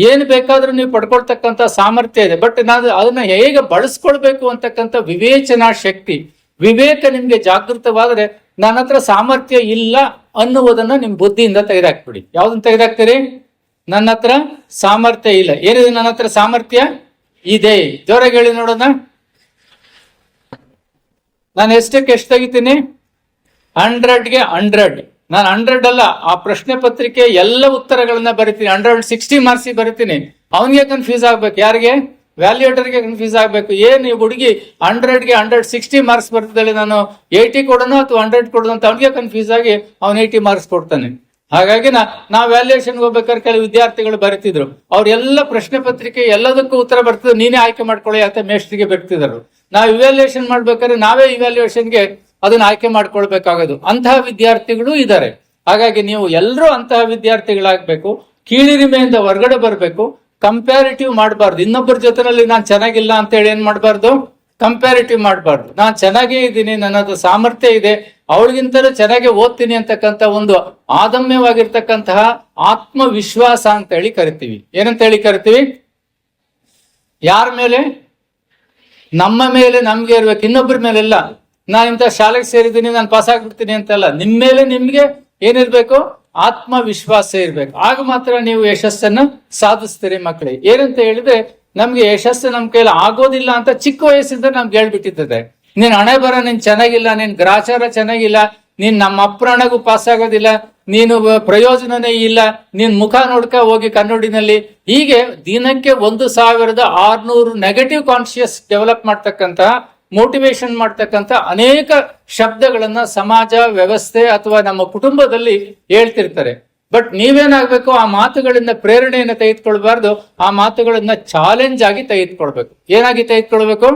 Speaker 1: ಏನ್ ಬೇಕಾದ್ರೂ ನೀವು ಪಡ್ಕೊಳ್ತಕ್ಕಂಥ ಸಾಮರ್ಥ್ಯ ಇದೆ. ಬಟ್ ನಾನು ಅದನ್ನ ಹೇಗೆ ಬಳಸ್ಕೊಳ್ಬೇಕು ಅಂತಕ್ಕಂಥ ವಿವೇಚನಾ ಶಕ್ತಿ, ವಿವೇಕ ನಿಮ್ಗೆ ಜಾಗೃತವಾದ್ರೆ ನನ್ನ ಹತ್ರ ಸಾಮರ್ಥ್ಯ ಇಲ್ಲ ಅನ್ನುವುದನ್ನ ನಿಮ್ ಬುದ್ಧಿಯಿಂದ ತೆಗೆದಾಕ್ಬಿಡಿ. ಯಾವ್ದನ್ನ ತೆಗೆದಾಕ್ತೀರಿ? ನನ್ನ ಹತ್ರ ಸಾಮರ್ಥ್ಯ ಇಲ್ಲ. ಏನಿದೆ ನನ್ನ ಹತ್ರ ಸಾಮರ್ಥ್ಯ ಇದೆ. ಜೋರಾಗಿ ಹೇಳಿ ನೋಡೋಣ. ನಾನು ಎಷ್ಟು ತೆಗಿತೀನಿ? 100ಗೆ 100. ನಾನು 100 ಅಲ್ಲ, ಆ ಪ್ರಶ್ನೆ ಪತ್ರಿಕೆ ಎಲ್ಲ ಉತ್ತರಗಳನ್ನ ಬರಿತೀನಿ. 160 ಮಾರ್ಕ್ಸ್ ಬರಿತೀನಿ. ಅವನಿಗೆ ಕನ್ಫ್ಯೂಸ್ ಆಗ್ಬೇಕು. ಯಾರಿಗೆ? ವ್ಯಾಲ್ಯೂಟರ್ಗೆ ಕನ್ಫ್ಯೂಸ್ ಆಗ್ಬೇಕು. ಏನ್ ಈ ಹುಡುಗಿ 100ಗೆ 160 ಮಾರ್ಕ್ಸ್ ಬರ್ತಿದ್ದಾಳೆ, ನಾನು 80 ಕೊಡೋಣ ಅಥವಾ 100 ಕೊಡೋಣ ಅಂತ ಅವನಿಗೆ ಕನ್ಫ್ಯೂಸ್ ಆಗಿ ಅವ್ನು 80 ಮಾರ್ಕ್ಸ್ ಕೊಡ್ತಾನೆ. ಹಾಗಾಗಿ ನಾವು ವ್ಯಾಲ್ಯೂಯೇಷನ್ ಹೋಗ್ಬೇಕಾದ್ರೆ ಕೆಲವು ವಿದ್ಯಾರ್ಥಿಗಳು ಬರೀತಿದ್ರು, ಅವ್ರೆಲ್ಲ ಪ್ರಶ್ನೆ ಪತ್ರಿಕೆ ಎಲ್ಲದಕ್ಕೂ ಉತ್ತರ ಬರ್ತದೆ, ನೀನೇ ಆಯ್ಕೆ ಮಾಡ್ಕೊಳ್ಳಿ ಅಂತ ಮೇಸ್ಟ್ರಿಗೆ ಬರ್ತಿದ್ರು. ನಾವು ಇವ್ಯಾಲ್ಯೂಯೇಷನ್ ಮಾಡ್ಬೇಕಾದ್ರೆ ನಾವೇ ಇವ್ಯಾಲ್ಯೂಯೇಷನ್ಗೆ ಅದನ್ನ ಆಯ್ಕೆ ಮಾಡ್ಕೊಳ್ಬೇಕಾಗೋದು. ಅಂತಹ ವಿದ್ಯಾರ್ಥಿಗಳು ಇದ್ದಾರೆ. ಹಾಗಾಗಿ ನೀವು ಎಲ್ಲರೂ ಅಂತಹ ವಿದ್ಯಾರ್ಥಿಗಳಾಗಬೇಕು. ಕೀಳಿರಿಮೆಯಿಂದ ಹೊರಗಡೆ ಬರಬೇಕು. ಕಂಪ್ಯಾರಿಟಿವ್ ಮಾಡಬಾರ್ದು. ಇನ್ನೊಬ್ಬರ ಜೊತೆನಲ್ಲಿ ನಾನು ಚೆನ್ನಾಗಿಲ್ಲ ಅಂತ ಹೇಳಿ ಏನ್ ಮಾಡಬಾರ್ದು, ಕಂಪ್ಯಾರಿಟಿವ್ ಮಾಡಬಾರ್ದು. ನಾನು ಚೆನ್ನಾಗೇ ಇದ್ದೀನಿ, ನನ್ನದು ಸಾಮರ್ಥ್ಯ ಇದೆ, ಅವಳಿಗಿಂತಲೂ ಚೆನ್ನಾಗಿ ಓದ್ತೀನಿ ಅಂತಕ್ಕಂಥ ಒಂದು ಆದಮ್ಯವಾಗಿರ್ತಕ್ಕಂತಹ ಆತ್ಮವಿಶ್ವಾಸ ಅಂತ ಹೇಳಿ ಕರಿತೀವಿ. ಏನಂತ ಹೇಳಿ ಕರಿತೀವಿ? ಯಾರ ಮೇಲೆ? ನಮ್ಮ ಮೇಲೆ ನಮ್ಗೆ ಇರ್ಬೇಕು, ಇನ್ನೊಬ್ಬರ ಮೇಲೆಲ್ಲ. ನಾನು ಇಂಥ ಶಾಲೆಗೆ ಸೇರಿದ್ದೀನಿ, ನಾನು ಪಾಸ್ ಆಗ್ಬಿಡ್ತೀನಿ ಅಂತಲ್ಲ. ನಿಮ್ಮ ಮೇಲೆ ನಿಮ್ಗೆ ಏನಿರ್ಬೇಕು? ಆತ್ಮವಿಶ್ವಾಸ ಇರ್ಬೇಕು. ಆಗ ಮಾತ್ರ ನೀವು ಯಶಸ್ಸನ್ನ ಸಾಧಿಸ್ತೀರಿ ಮಕ್ಕಳೇ. ಏನಂತ ಹೇಳಿದ್ರೆ, ನಮ್ಗೆ ಯಶಸ್ಸು ನಮ್ ಕೈಲಿ ಆಗೋದಿಲ್ಲ ಅಂತ ಚಿಕ್ಕ ವಯಸ್ಸಿಂದ ನಮ್ಗೆ ಹೇಳ್ಬಿಟ್ಟಿರ್ತದೆ. ನೀನ್ ಹಣೆ ಬರ ನೀನ್ ಚೆನ್ನಾಗಿಲ್ಲ, ನೀನ್ ಗ್ರಾಚಾರ ಚೆನ್ನಾಗಿಲ್ಲ, ನೀನ್ ನಮ್ಮ ಅಪ್ರಾಣಗೂ ಪಾಸ್ ಆಗೋದಿಲ್ಲ, ನೀನು ಪ್ರಯೋಜನನೇ ಇಲ್ಲ, ನೀನ್ ಮುಖ ನೋಡ್ಕ ಹೋಗಿ ಕನ್ನಡಿನಲ್ಲಿ. ಹೀಗೆ ದಿನಕ್ಕೆ 1600 ನೆಗೆಟಿವ್ ಕಾನ್ಶಿಯಸ್ ಡೆವಲಪ್ ಮಾಡ್ತಕ್ಕಂತ, ಮೋಟಿವೇಶನ್ ಮಾಡ್ತಕ್ಕಂಥ ಅನೇಕ ಶಬ್ದಗಳನ್ನ ಸಮಾಜ, ವ್ಯವಸ್ಥೆ ಅಥವಾ ನಮ್ಮ ಕುಟುಂಬದಲ್ಲಿ ಹೇಳ್ತಿರ್ತಾರೆ. ಬಟ್ ನೀವೇನಾಗ್ಬೇಕು? ಆ ಮಾತುಗಳಿಂದ ಪ್ರೇರಣೆಯನ್ನು ತೆಗೆದುಕೊಳ್ಬಾರ್ದು. ಆ ಮಾತುಗಳನ್ನ ಚಾಲೆಂಜ್ ಆಗಿ ತೆಗೆದುಕೊಳ್ಬೇಕು. ಏನಾಗಿ ತೆಗೆದುಕೊಳ್ಬೇಕು?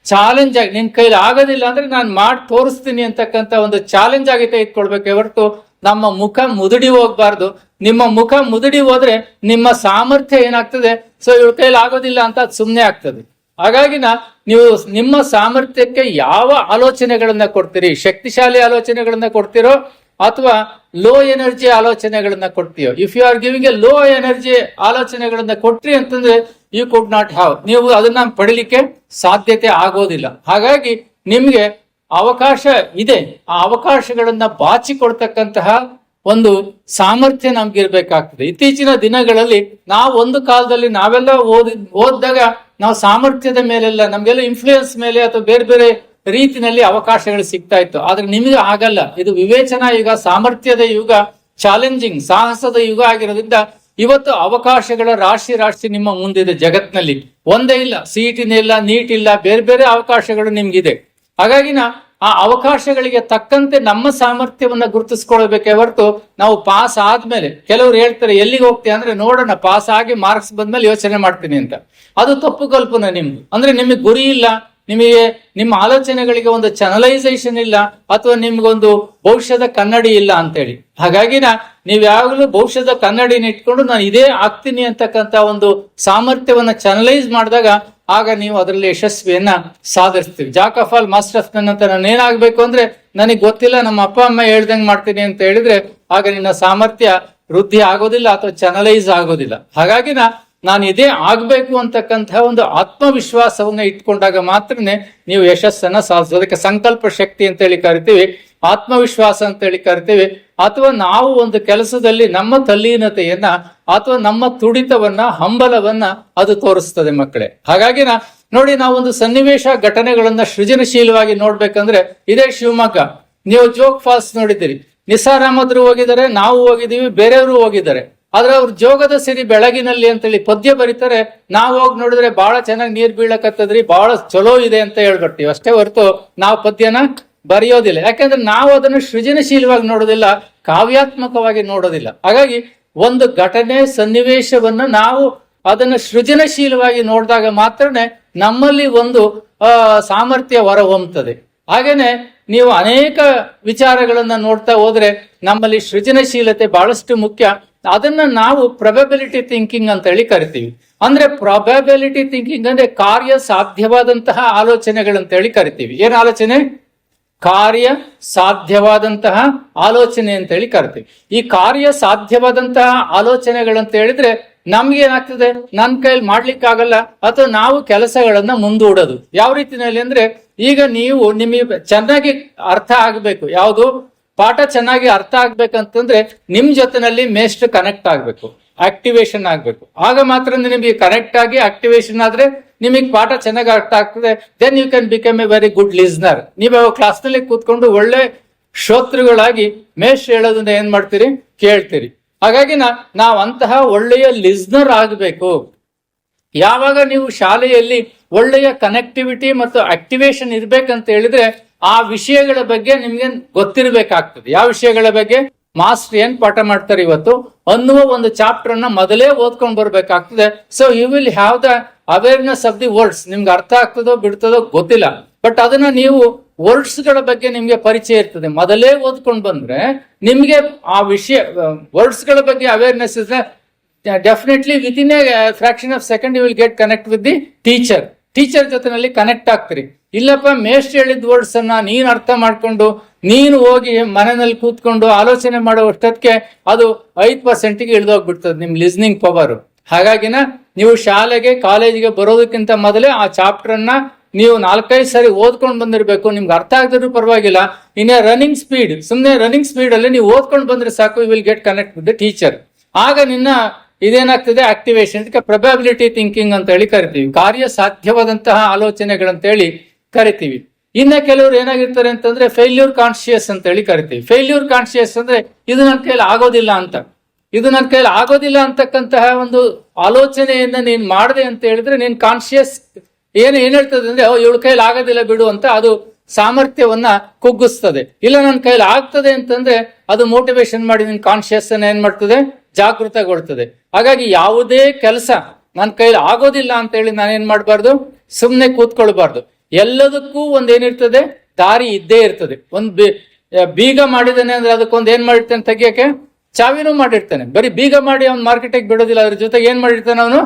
Speaker 1: ಚಾಲೆಂಜ್ ಆಗಿ. ನಿನ್ ಕೈಲಿ ಆಗೋದಿಲ್ಲ ಅಂದ್ರೆ ನಾನು ಮಾಡಿ ತೋರಿಸ್ತೀನಿ ಅಂತಕ್ಕಂಥ ಒಂದು ಚಾಲೆಂಜ್ ಆಗಿ ತೆಗೆದುಕೊಳ್ಬೇಕೆ ಹೊರತು ನಮ್ಮ ಮುಖ ಮುದುಡಿ ಹೋಗ್ಬಾರ್ದು. ನಿಮ್ಮ ಮುಖ ಮುದುಡಿ ಹೋದ್ರೆ ನಿಮ್ಮ ಸಾಮರ್ಥ್ಯ ಏನಾಗ್ತದೆ, ಸೊ ಇವ್ರ ಕೈಲಿ ಆಗೋದಿಲ್ಲ ಅಂತ ಅದು ಸುಮ್ಮನೆ ಆಗ್ತದೆ. ಹಾಗಾಗಿ ನೀವು ನಿಮ್ಮ ಸಾಮರ್ಥ್ಯಕ್ಕೆ ಯಾವ ಆಲೋಚನೆಗಳನ್ನ ಕೊಡ್ತೀರಿ? ಶಕ್ತಿಶಾಲಿ ಆಲೋಚನೆಗಳನ್ನ ಕೊಡ್ತಿರೋ ಅಥವಾ ಲೋ ಎನರ್ಜಿ ಆಲೋಚನೆಗಳನ್ನ ಕೊಡ್ತೀಯೋ? If you are giving a low energy ಆಲೋಚನೆಗಳನ್ನ ಕೊಟ್ರಿ ಅಂತಂದ್ರೆ ಯು ಕುಡ್ ನಾಟ್ ಹ್ಯಾವ್, ನೀವು ಅದನ್ನ ಪಡಿಲಿಕ್ಕೆ ಸಾಧ್ಯತೆ ಆಗೋದಿಲ್ಲ. ಹಾಗಾಗಿ ನಿಮ್ಗೆ ಅವಕಾಶ ಇದೆ. ಆ ಅವಕಾಶಗಳನ್ನ ಬಾಚಿಕೊಡ್ತಕ್ಕಂತಹ ಒಂದು ಸಾಮರ್ಥ್ಯ ನಮ್ಗೆ ಇರ್ಬೇಕಾಗ್ತದೆ. ಇತ್ತೀಚಿನ ದಿನಗಳಲ್ಲಿ ನಾವು ಒಂದು ಕಾಲದಲ್ಲಿ ನಾವೆಲ್ಲ ಓದಿದಾಗ ನಾವು ಸಾಮರ್ಥ್ಯದ ಮೇಲೆಲ್ಲ, ನಮ್ಗೆಲ್ಲ ಇನ್ಫ್ಲೂಯೆನ್ಸ್ ಮೇಲೆ ಅಥವಾ ಬೇರೆ ಬೇರೆ ರೀತಿನಲ್ಲಿ ಅವಕಾಶಗಳು ಸಿಗ್ತಾ ಇತ್ತು. ಆದ್ರೆ ನಿಮಗೆ ಆಗಲ್ಲ. ಇದು ವಿವೇಚನಾ ಯುಗ, ಸಾಮರ್ಥ್ಯದ ಯುಗ, ಚಾಲೆಂಜಿಂಗ್, ಸಾಹಸದ ಯುಗ ಆಗಿರೋದ್ರಿಂದ ಇವತ್ತು ಅವಕಾಶಗಳ ರಾಶಿ ರಾಶಿ ನಿಮ್ಮ ಮುಂದಿದೆ ಜಗತ್ನಲ್ಲಿ. ಒಂದೇ ಇಲ್ಲ, CET ಇಲ್ಲ, ನೀಟ್ ಇಲ್ಲ, ಬೇರೆ ಬೇರೆ ಅವಕಾಶಗಳು ನಿಮ್ಗಿದೆ. ಹಾಗಾಗಿ ಆ ಅವಕಾಶಗಳಿಗೆ ತಕ್ಕಂತೆ ನಮ್ಮ ಸಾಮರ್ಥ್ಯವನ್ನ ಗುರುತಿಸ್ಕೊಳ್ಬೇಕೇ ಹೊರತು ನಾವು ಪಾಸ್ ಆದ್ಮೇಲೆ, ಕೆಲವ್ರು ಹೇಳ್ತಾರೆ ಎಲ್ಲಿಗೆ ಹೋಗ್ತೀಯ ಅಂದ್ರೆ ನೋಡೋಣ ಪಾಸ್ ಆಗಿ ಮಾರ್ಕ್ಸ್ ಬಂದ್ಮೇಲೆ ಯೋಚನೆ ಮಾಡ್ತೀನಿ ಅಂತ. ಅದು ತಪ್ಪು ಕಲ್ಪನೆ ನಿಮ್ದು. ಅಂದ್ರೆ ನಿಮಗೆ ಗುರಿ ಇಲ್ಲ, ನಿಮಗೆ ನಿಮ್ಮ ಆಲೋಚನೆಗಳಿಗೆ ಒಂದು ಚಾನಲೈಸೇಷನ್ ಇಲ್ಲ, ಅಥವಾ ನಿಮ್ಗೊಂದು ಭವಿಷ್ಯದ ಕನ್ನಡಿ ಇಲ್ಲ ಅಂತೇಳಿ. ಹಾಗಾಗಿ ನೀವು ಯಾವಾಗಲೂ ಭವಿಷ್ಯದ ಕನ್ನಡಿನ ಇಟ್ಕೊಂಡು ನಾನು ಇದೇ ಆಗ್ತೀನಿ ಅಂತಕ್ಕಂಥ ಒಂದು ಸಾಮರ್ಥ್ಯವನ್ನ ಚಾನಲೈಸ್ ಮಾಡಿದಾಗ ಆಗ ನೀವು ಅದರಲ್ಲಿ ಯಶಸ್ವಿಯನ್ನ ಸಾಧಿಸ್ತೀವಿ. Jack of all master of none ಅಂತ ನಾನು ಏನಾಗ್ಬೇಕು ಅಂದ್ರೆ ನನಗೆ ಗೊತ್ತಿಲ್ಲ, ನಮ್ಮ ಅಪ್ಪ ಅಮ್ಮ ಹೇಳ್ದಂಗೆ ಮಾಡ್ತೀನಿ ಅಂತ ಹೇಳಿದ್ರೆ ಆಗ ನಿನ್ನ ಸಾಮರ್ಥ್ಯ ವೃದ್ಧಿ ಆಗೋದಿಲ್ಲ ಅಥವಾ ಚಾನಲೈಸ್ ಆಗೋದಿಲ್ಲ. ಹಾಗಾಗಿ ನಾನು ಇದೇ ಆಗ್ಬೇಕು ಅಂತಕ್ಕಂತಹ ಒಂದು ಆತ್ಮವಿಶ್ವಾಸವನ್ನ ಇಟ್ಕೊಂಡಾಗ ಮಾತ್ರನೇ ನೀವು ಯಶಸ್ಸನ್ನ ಸಾಧಿಸೋದು. ಅದಕ್ಕೆ ಸಂಕಲ್ಪ ಶಕ್ತಿ ಅಂತ ಹೇಳಿ ಕರಿತೀವಿ, ಆತ್ಮವಿಶ್ವಾಸ ಅಂತ ಹೇಳಿ ಕರಿತೀವಿ. ಅಥವಾ ನಾವು ಒಂದು ಕೆಲಸದಲ್ಲಿ ನಮ್ಮ ತಲ್ಲೀನತೆಯನ್ನ ಅಥವಾ ನಮ್ಮ ತುಡಿತವನ್ನ, ಹಂಬಲವನ್ನ ಅದು ತೋರಿಸ್ತದೆ ಮಕ್ಕಳೇ. ಹಾಗಾಗಿ ನೋಡಿ, ನಾವೊಂದು ಸನ್ನಿವೇಶ ಘಟನೆಗಳನ್ನ ಸೃಜನಶೀಲವಾಗಿ ನೋಡ್ಬೇಕಂದ್ರೆ ಇದೇ ಶಿವಮೊಗ್ಗ. ನೀವು ಜೋಗ್ ಫಾಲ್ಸ್ ನೋಡಿದ್ದೀರಿ, ನಿಸಾರ್ ಅಹಮದ್ರು ಹೋಗಿದ್ದಾರೆ, ನಾವು ಹೋಗಿದ್ದೀವಿ, ಬೇರೆಯವರು ಹೋಗಿದ್ದಾರೆ. ಆದ್ರೆ ಅವ್ರು ಜೋಗದ ಸಿರಿ ಬೆಳಗಿನಲ್ಲಿ ಅಂತೇಳಿ ಪದ್ಯ ಬರೀತಾರೆ. ನಾವು ಹೋಗಿ ನೋಡಿದ್ರೆ ಬಹಳ ಚೆನ್ನಾಗಿ ನೀರ್ ಬೀಳಕತ್ತದ್ರಿ, ಬಹಳ ಚಲೋ ಇದೆ ಅಂತ ಹೇಳ್ಬಿಡ್ತೀವಿ ಅಷ್ಟೇ ಹೊರತು ನಾವು ಪದ್ಯನ ಬರೆಯೋದಿಲ್ಲ. ಯಾಕಂದ್ರೆ ನಾವು ಅದನ್ನು ಸೃಜನಶೀಲವಾಗಿ ನೋಡೋದಿಲ್ಲ, ಕಾವ್ಯಾತ್ಮಕವಾಗಿ ನೋಡೋದಿಲ್ಲ. ಹಾಗಾಗಿ ಒಂದು ಘಟನೆ ಸನ್ನಿವೇಶವನ್ನು ನಾವು ಅದನ್ನು ಸೃಜನಶೀಲವಾಗಿ ನೋಡಿದಾಗ ಮಾತ್ರನೇ ನಮ್ಮಲ್ಲಿ ಒಂದು ಸಾಮರ್ಥ್ಯ ಹೊರಹೊಮ್ಮುತ್ತದೆ. ಹಾಗೇನೆ ನೀವು ಅನೇಕ ವಿಚಾರಗಳನ್ನ ನೋಡ್ತಾ ಹೋದ್ರೆ ನಮ್ಮಲ್ಲಿ ಸೃಜನಶೀಲತೆ ಬಹಳಷ್ಟು ಮುಖ್ಯ. ಅದನ್ನ ನಾವು ಪ್ರೊಬಬಿಲಿಟಿ ಥಿಂಕಿಂಗ್ ಅಂತ ಹೇಳಿ ಕರಿತೀವಿ. ಅಂದ್ರೆ ಪ್ರೊಬಬಿಲಿಟಿ ಥಿಂಕಿಂಗ್ ಅಂದ್ರೆ ಕಾರ್ಯ ಸಾಧ್ಯವಾದಂತಹ ಆಲೋಚನೆಗಳಂತ ಹೇಳಿ ಕರಿತೀವಿ. ಏನ್ ಆಲೋಚನೆ? ಕಾರ್ಯ ಸಾಧ್ಯವಾದಂತಹ ಆಲೋಚನೆ ಅಂತ ಹೇಳಿ ಕರಿತೀವಿ. ಈ ಕಾರ್ಯ ಸಾಧ್ಯವಾದಂತಹ ಆಲೋಚನೆಗಳಂತ ಹೇಳಿದ್ರೆ ನಮ್ಗೆ ಏನಾಗ್ತದೆ, ನನ್ನ ಕೈಲಿ ಮಾಡ್ಲಿಕ್ಕಾಗಲ್ಲ ಅಥವಾ ನಾವು ಕೆಲಸಗಳನ್ನ ಮುಂದೂಡೋದು. ಯಾವ ರೀತಿನಲ್ಲಿ ಅಂದ್ರೆ, ಈಗ ನೀವು ನಿಮಗೆ ಚೆನ್ನಾಗಿ ಅರ್ಥ ಆಗ್ಬೇಕು, ಯಾವುದು ಪಾಠ ಚೆನ್ನಾಗಿ ಅರ್ಥ ಆಗ್ಬೇಕಂತಂದ್ರೆ ನಿಮ್ ಜೊತೆನಲ್ಲಿ ಮೇಸ್ಟ್ ಕನೆಕ್ಟ್ ಆಗ್ಬೇಕು, ಆಕ್ಟಿವೇಶನ್ ಆಗ್ಬೇಕು. ಆಗ ಮಾತ್ರ ನಿಮಗೆ ಕನೆಕ್ಟ್ ಆಗಿ ಆಕ್ಟಿವೇಶನ್ ಆದ್ರೆ ನಿಮಗೆ ಪಾಠ ಚೆನ್ನಾಗಿ ಅರ್ಥ ಆಗ್ತದೆ. Then you can become a very good listener. ನೀವು ಕ್ಲಾಸ್ ನಲ್ಲಿ ಕೂತ್ಕೊಂಡು ಒಳ್ಳೆ ಶ್ರೋತೃಗಳಾಗಿ ಮೇಸ್ಟ್ ಹೇಳೋದನ್ನ ಏನ್ ಮಾಡ್ತೀರಿ, ಕೇಳ್ತೀರಿ. ಹಾಗಾಗಿ ನಾವು ಅಂತಹ ಒಳ್ಳೆಯ ಲಿಸ್ನರ್ ಆಗಬೇಕು. ಯಾವಾಗ ನೀವು ಶಾಲೆಯಲ್ಲಿ ಒಳ್ಳೆಯ ಕನೆಕ್ಟಿವಿಟಿ ಮತ್ತು ಆಕ್ಟಿವೇಶನ್ ಇರ್ಬೇಕಂತ ಹೇಳಿದ್ರೆ ಆ ವಿಷಯಗಳ ಬಗ್ಗೆ ನಿಮ್ಗೆ ಗೊತ್ತಿರ್ಬೇಕಾಗ್ತದೆ. ಯಾವ ವಿಷಯಗಳ ಬಗ್ಗೆ? ಮಾಸ್ಟರ್ ಏನ್ ಪಾಠ ಮಾಡ್ತಾರೆ ಇವತ್ತು ಅನ್ನುವ ಒಂದು ಚಾಪ್ಟರ್ ಅನ್ನ ಮೊದಲೇ ಓದ್ಕೊಂಡ್ ಬರ್ಬೇಕಾಗ್ತದೆ. So you will have the awareness of the words. ನಿಮ್ಗೆ ಅರ್ಥ ಆಗ್ತದೋ ಬಿಡ್ತದೋ ಗೊತ್ತಿಲ್ಲ, ಬಟ್ ಅದನ್ನ ನೀವು ವರ್ಡ್ಸ್ ಗಳ ಬಗ್ಗೆ ನಿಮ್ಗೆ ಪರಿಚಯ ಇರ್ತದೆ. ಮೊದಲೇ ಓದ್ಕೊಂಡ್ ಬಂದ್ರೆ ನಿಮ್ಗೆ ಆ ವಿಷಯ ವರ್ಡ್ಸ್ ಗಳ ಬಗ್ಗೆ ಅವೇರ್ನೆಸ್ ಇದ್ರೆ definitely with in a fraction of second you will get connect with the teacher. Teacher ಜೊತೆನಲ್ಲಿ ಕನೆಕ್ಟ್ ಆಗ್ತೀರಿ. ಇಲ್ಲಪ್ಪ ಮೇಸ್ಟ್ ಹೇಳಿದ ವರ್ಡ್ಸ್ ಅನ್ನ ನೀನ್ ಅರ್ಥ ಮಾಡ್ಕೊಂಡು ನೀನು ಹೋಗಿ ಮನೆಯಲ್ಲಿ ಕೂತ್ಕೊಂಡು ಆಲೋಚನೆ ಮಾಡೋ ಅಷ್ಟೊತ್ತಿಗೆ ಅದು 5%ಗೆ ಇಳಿದೋಗ್ಬಿಡ್ತದೆ ನಿಮ್ ಲಿಸ್ನಿಂಗ್ ಪವರ್. ಹಾಗಾಗಿನ ನೀವು ಶಾಲೆಗೆ ಕಾಲೇಜಿಗೆ ಬರೋದಕ್ಕಿಂತ ಮೊದಲೇ ಆ ಚಾಪ್ಟರ್ ಅನ್ನ ನೀವು 4-5 ಸರಿ ಓದ್ಕೊಂಡು ಬಂದಿರ್ಬೇಕು. ನಿಮ್ಗೆ ಅರ್ಥ ಆಗದಿದ್ರು ಪರವಾಗಿಲ್ಲ. ಇನ್ನ ರನ್ನಿಂಗ್ ಸ್ಪೀಡ್, ಸುಮ್ಮನೆ ರನ್ನಿಂಗ್ ಸ್ಪೀಡ್ ಅಲ್ಲಿ ನೀವು ಓದ್ಕೊಂಡು ಬಂದ್ರೆ ಸಾಕು, you will get connect with the teacher. ಆಗ ನಿನ್ನ ಇದೇನಾಗ್ತದೆ, ಆಕ್ಟಿವೇಶನ್. ಇದಕ್ಕೆ ಪ್ರೊಬಬಿಲಿಟಿ ಥಿಂಕಿಂಗ್ ಅಂತ ಹೇಳಿ ಕರಿತೀವಿ. ಕಾರ್ಯ ಸಾಧ್ಯವಾದಂತಹ ಆಲೋಚನೆಗಳಂತ ಹೇಳಿ ಕರಿತೀವಿ. ಇನ್ನ ಕೆಲವರು ಏನಾಗಿರ್ತಾರೆ ಅಂತಂದ್ರೆ ಫೇಲ್ಯೂರ್ ಕಾನ್ಶಿಯಸ್ ಅಂತ ಹೇಳಿ ಕರಿತೀವಿ. ಫೇಲ್ಯೂರ್ ಕಾನ್ಶಿಯಸ್ ಅಂದ್ರೆ ಇದು ನನ್ನ ಕೈಲಿ ಆಗೋದಿಲ್ಲ ಅಂತ, ಇದು ನನ್ನ ಕೈಲಿ ಆಗೋದಿಲ್ಲ ಅಂತಕ್ಕಂತಹ ಒಂದು ಆಲೋಚನೆಯನ್ನ ನೀನ್ ಮಾಡಿದೆ ಅಂತ ಹೇಳಿದ್ರೆ ನೀನ್ ಕಾನ್ಶಿಯಸ್ ಏನ್ ಹೇಳ್ತದೆ ಅಂದ್ರೆ ಇವಳ ಕೈಲಿ ಆಗೋದಿಲ್ಲ ಬಿಡು ಅಂತ ಅದು ಸಾಮರ್ಥ್ಯವನ್ನ ಕುಗ್ಗಿಸ್ತದೆ. ಇಲ್ಲ ನನ್ನ ಕೈಲಿ ಆಗ್ತದೆ ಅಂತಂದ್ರೆ ಅದು ಮೋಟಿವೇಶನ್ ಮಾಡಿ ನಿನ್ ಕಾನ್ಶಿಯಸ್ ಅನ್ನ ಏನ್ ಮಾಡ್ತದೆ, ಜಾಗೃತಗೊಳ್ತದೆ. ಹಾಗಾಗಿ ಯಾವುದೇ ಕೆಲಸ ನನ್ನ ಕೈಲಿ ಆಗೋದಿಲ್ಲ ಅಂತ ಹೇಳಿ ನಾನೇನ್ ಮಾಡಬಾರ್ದು, ಸುಮ್ಮನೆ ಕೂತ್ಕೊಳ್ಬಾರ್ದು. ಎಲ್ಲದಕ್ಕೂ ಒಂದೇನಿರ್ತದೆ, ದಾರಿ ಇದ್ದೇ ಇರ್ತದೆ. ಒಂದು ಬೀಗ ಮಾಡಿದಾನೆ ಅಂದ್ರೆ ಅದಕ್ಕೊಂದು ಏನ್ ಮಾಡಿರ್ತಾನೆ, ತೆಗಿಯಕ್ಕೆ ಚಾವಿನೂ ಮಾಡಿರ್ತಾನೆ. ಬರೀ ಬೀಗ ಮಾಡಿ ಅವ್ನು ಮಾರ್ಕೆಟಿಗೆ ಬಿಡೋದಿಲ್ಲ, ಅದ್ರ ಜೊತೆಗೆ ಏನ್ ಮಾಡಿರ್ತಾನೆ, ಅವನು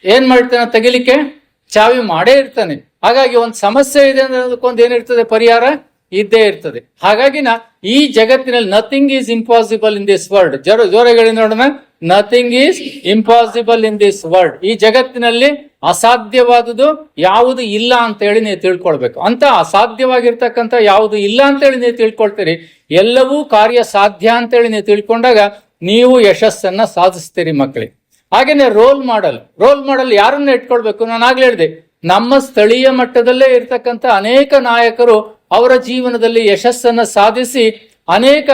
Speaker 1: ಏನ್ ಮಾಡಿರ್ತಾನೆ, ತೆಗಿಲಿಕ್ಕೆ ಚಾವಿ ಮಾಡೇ ಇರ್ತಾನೆ. ಹಾಗಾಗಿ ಒಂದು ಸಮಸ್ಯೆ ಇದೆ ಅಂದ್ರೆ ಅದಕ್ಕೊಂದು ಏನಿರ್ತದೆ, ಪರಿಹಾರ ಇದ್ದೇ ಇರ್ತದೆ. ಹಾಗಾಗಿ ಈ ಜಗತ್ತಿನಲ್ಲಿ nothing is impossible in this world. ಜೋರಗಳಿ ನೋಡೋಣ, nothing is impossible in this world. ಈ ಜಗತ್ತಿನಲ್ಲಿ ಅಸಾಧ್ಯವಾದುದು ಯಾವುದು ಇಲ್ಲ ಅಂತ ಹೇಳಿ ನೀವು ತಿಳ್ಕೊಳ್ಬೇಕು. ಅಂತ ಅಸಾಧ್ಯವಾಗಿರ್ತಕ್ಕಂಥ ಯಾವುದು ಇಲ್ಲ ಅಂತ ಹೇಳಿ ನೀವು ತಿಳ್ಕೊಳ್ತೀರಿ, ಎಲ್ಲವೂ ಕಾರ್ಯ ಸಾಧ್ಯ ಅಂತ ಹೇಳಿ ನೀವು ತಿಳ್ಕೊಂಡಾಗ ನೀವು ಯಶಸ್ಸನ್ನ ಸಾಧಿಸ್ತೀರಿ ಮಕ್ಕಳಿಗೆ. ಹಾಗೇನೆ ರೋಲ್ ಮಾಡಲ್ ಯಾರನ್ನ ಇಟ್ಕೊಳ್ಬೇಕು? ನಾನು ಆಗ್ಲೇ ಹೇಳಿದೆ, ನಮ್ಮ ಸ್ಥಳೀಯ ಮಟ್ಟದಲ್ಲೇ ಇರ್ತಕ್ಕಂಥ ಅನೇಕ ನಾಯಕರು ಅವರ ಜೀವನದಲ್ಲಿ ಯಶಸ್ಸನ್ನ ಸಾಧಿಸಿ ಅನೇಕ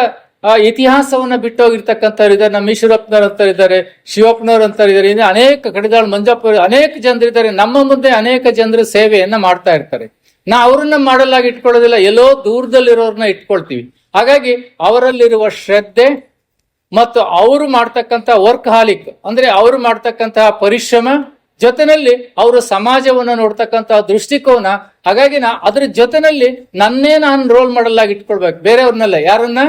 Speaker 1: ಇತಿಹಾಸವನ್ನ ಬಿಟ್ಟೋಗಿರ್ತಕ್ಕಂಥವ್ರು ಇದ್ದಾರೆ. ನಮ್ಮ ಈಶ್ವರಪ್ಪನವ್ರು ಅಂತಾರೆ ಇದ್ದಾರೆ, ಶಿವಪ್ಪನವ್ರು ಅಂತಾರೆ ಇದ್ದಾರೆ, ಇನ್ನು ಅನೇಕ ಕಡಿದಾಳ್ ಮಂಜಪ್ಪ, ಅನೇಕ ಜನರಿದ್ದಾರೆ. ನಮ್ಮ ಮುಂದೆ ಅನೇಕ ಜನರು ಸೇವೆಯನ್ನ ಮಾಡ್ತಾ ಇರ್ತಾರೆ. ಅವರನ್ನ ಮಾಡಲಾಗಿ ಇಟ್ಕೊಳ್ಳೋದಿಲ್ಲ, ಎಲ್ಲೋ ದೂರದಲ್ಲಿರೋರನ್ನ ಇಟ್ಕೊಳ್ತೀವಿ. ಹಾಗಾಗಿ ಅವರಲ್ಲಿರುವ ಶ್ರದ್ಧೆ ಮತ್ತು ಅವರು ಮಾಡ್ತಕ್ಕಂಥ ವರ್ಕ್ ಹಾಲಿಕ್ ಅಂದ್ರೆ ಅವರು ಮಾಡ್ತಕ್ಕಂತಹ ಪರಿಶ್ರಮ ಜೊತೆನಲ್ಲಿ ಅವರು ಸಮಾಜವನ್ನು ನೋಡ್ತಕ್ಕಂತಹ ದೃಷ್ಟಿಕೋನ. ಹಾಗಾಗಿ ಅದ್ರ ಜೊತೆನಲ್ಲಿ ನಾನು ರೋಲ್ ಮಾಡಲ್ ಆಗಿ ಇಟ್ಕೊಳ್ಬೇಕು, ಬೇರೆಯವ್ರನ್ನೆಲ್ಲ. ಯಾರನ್ನ?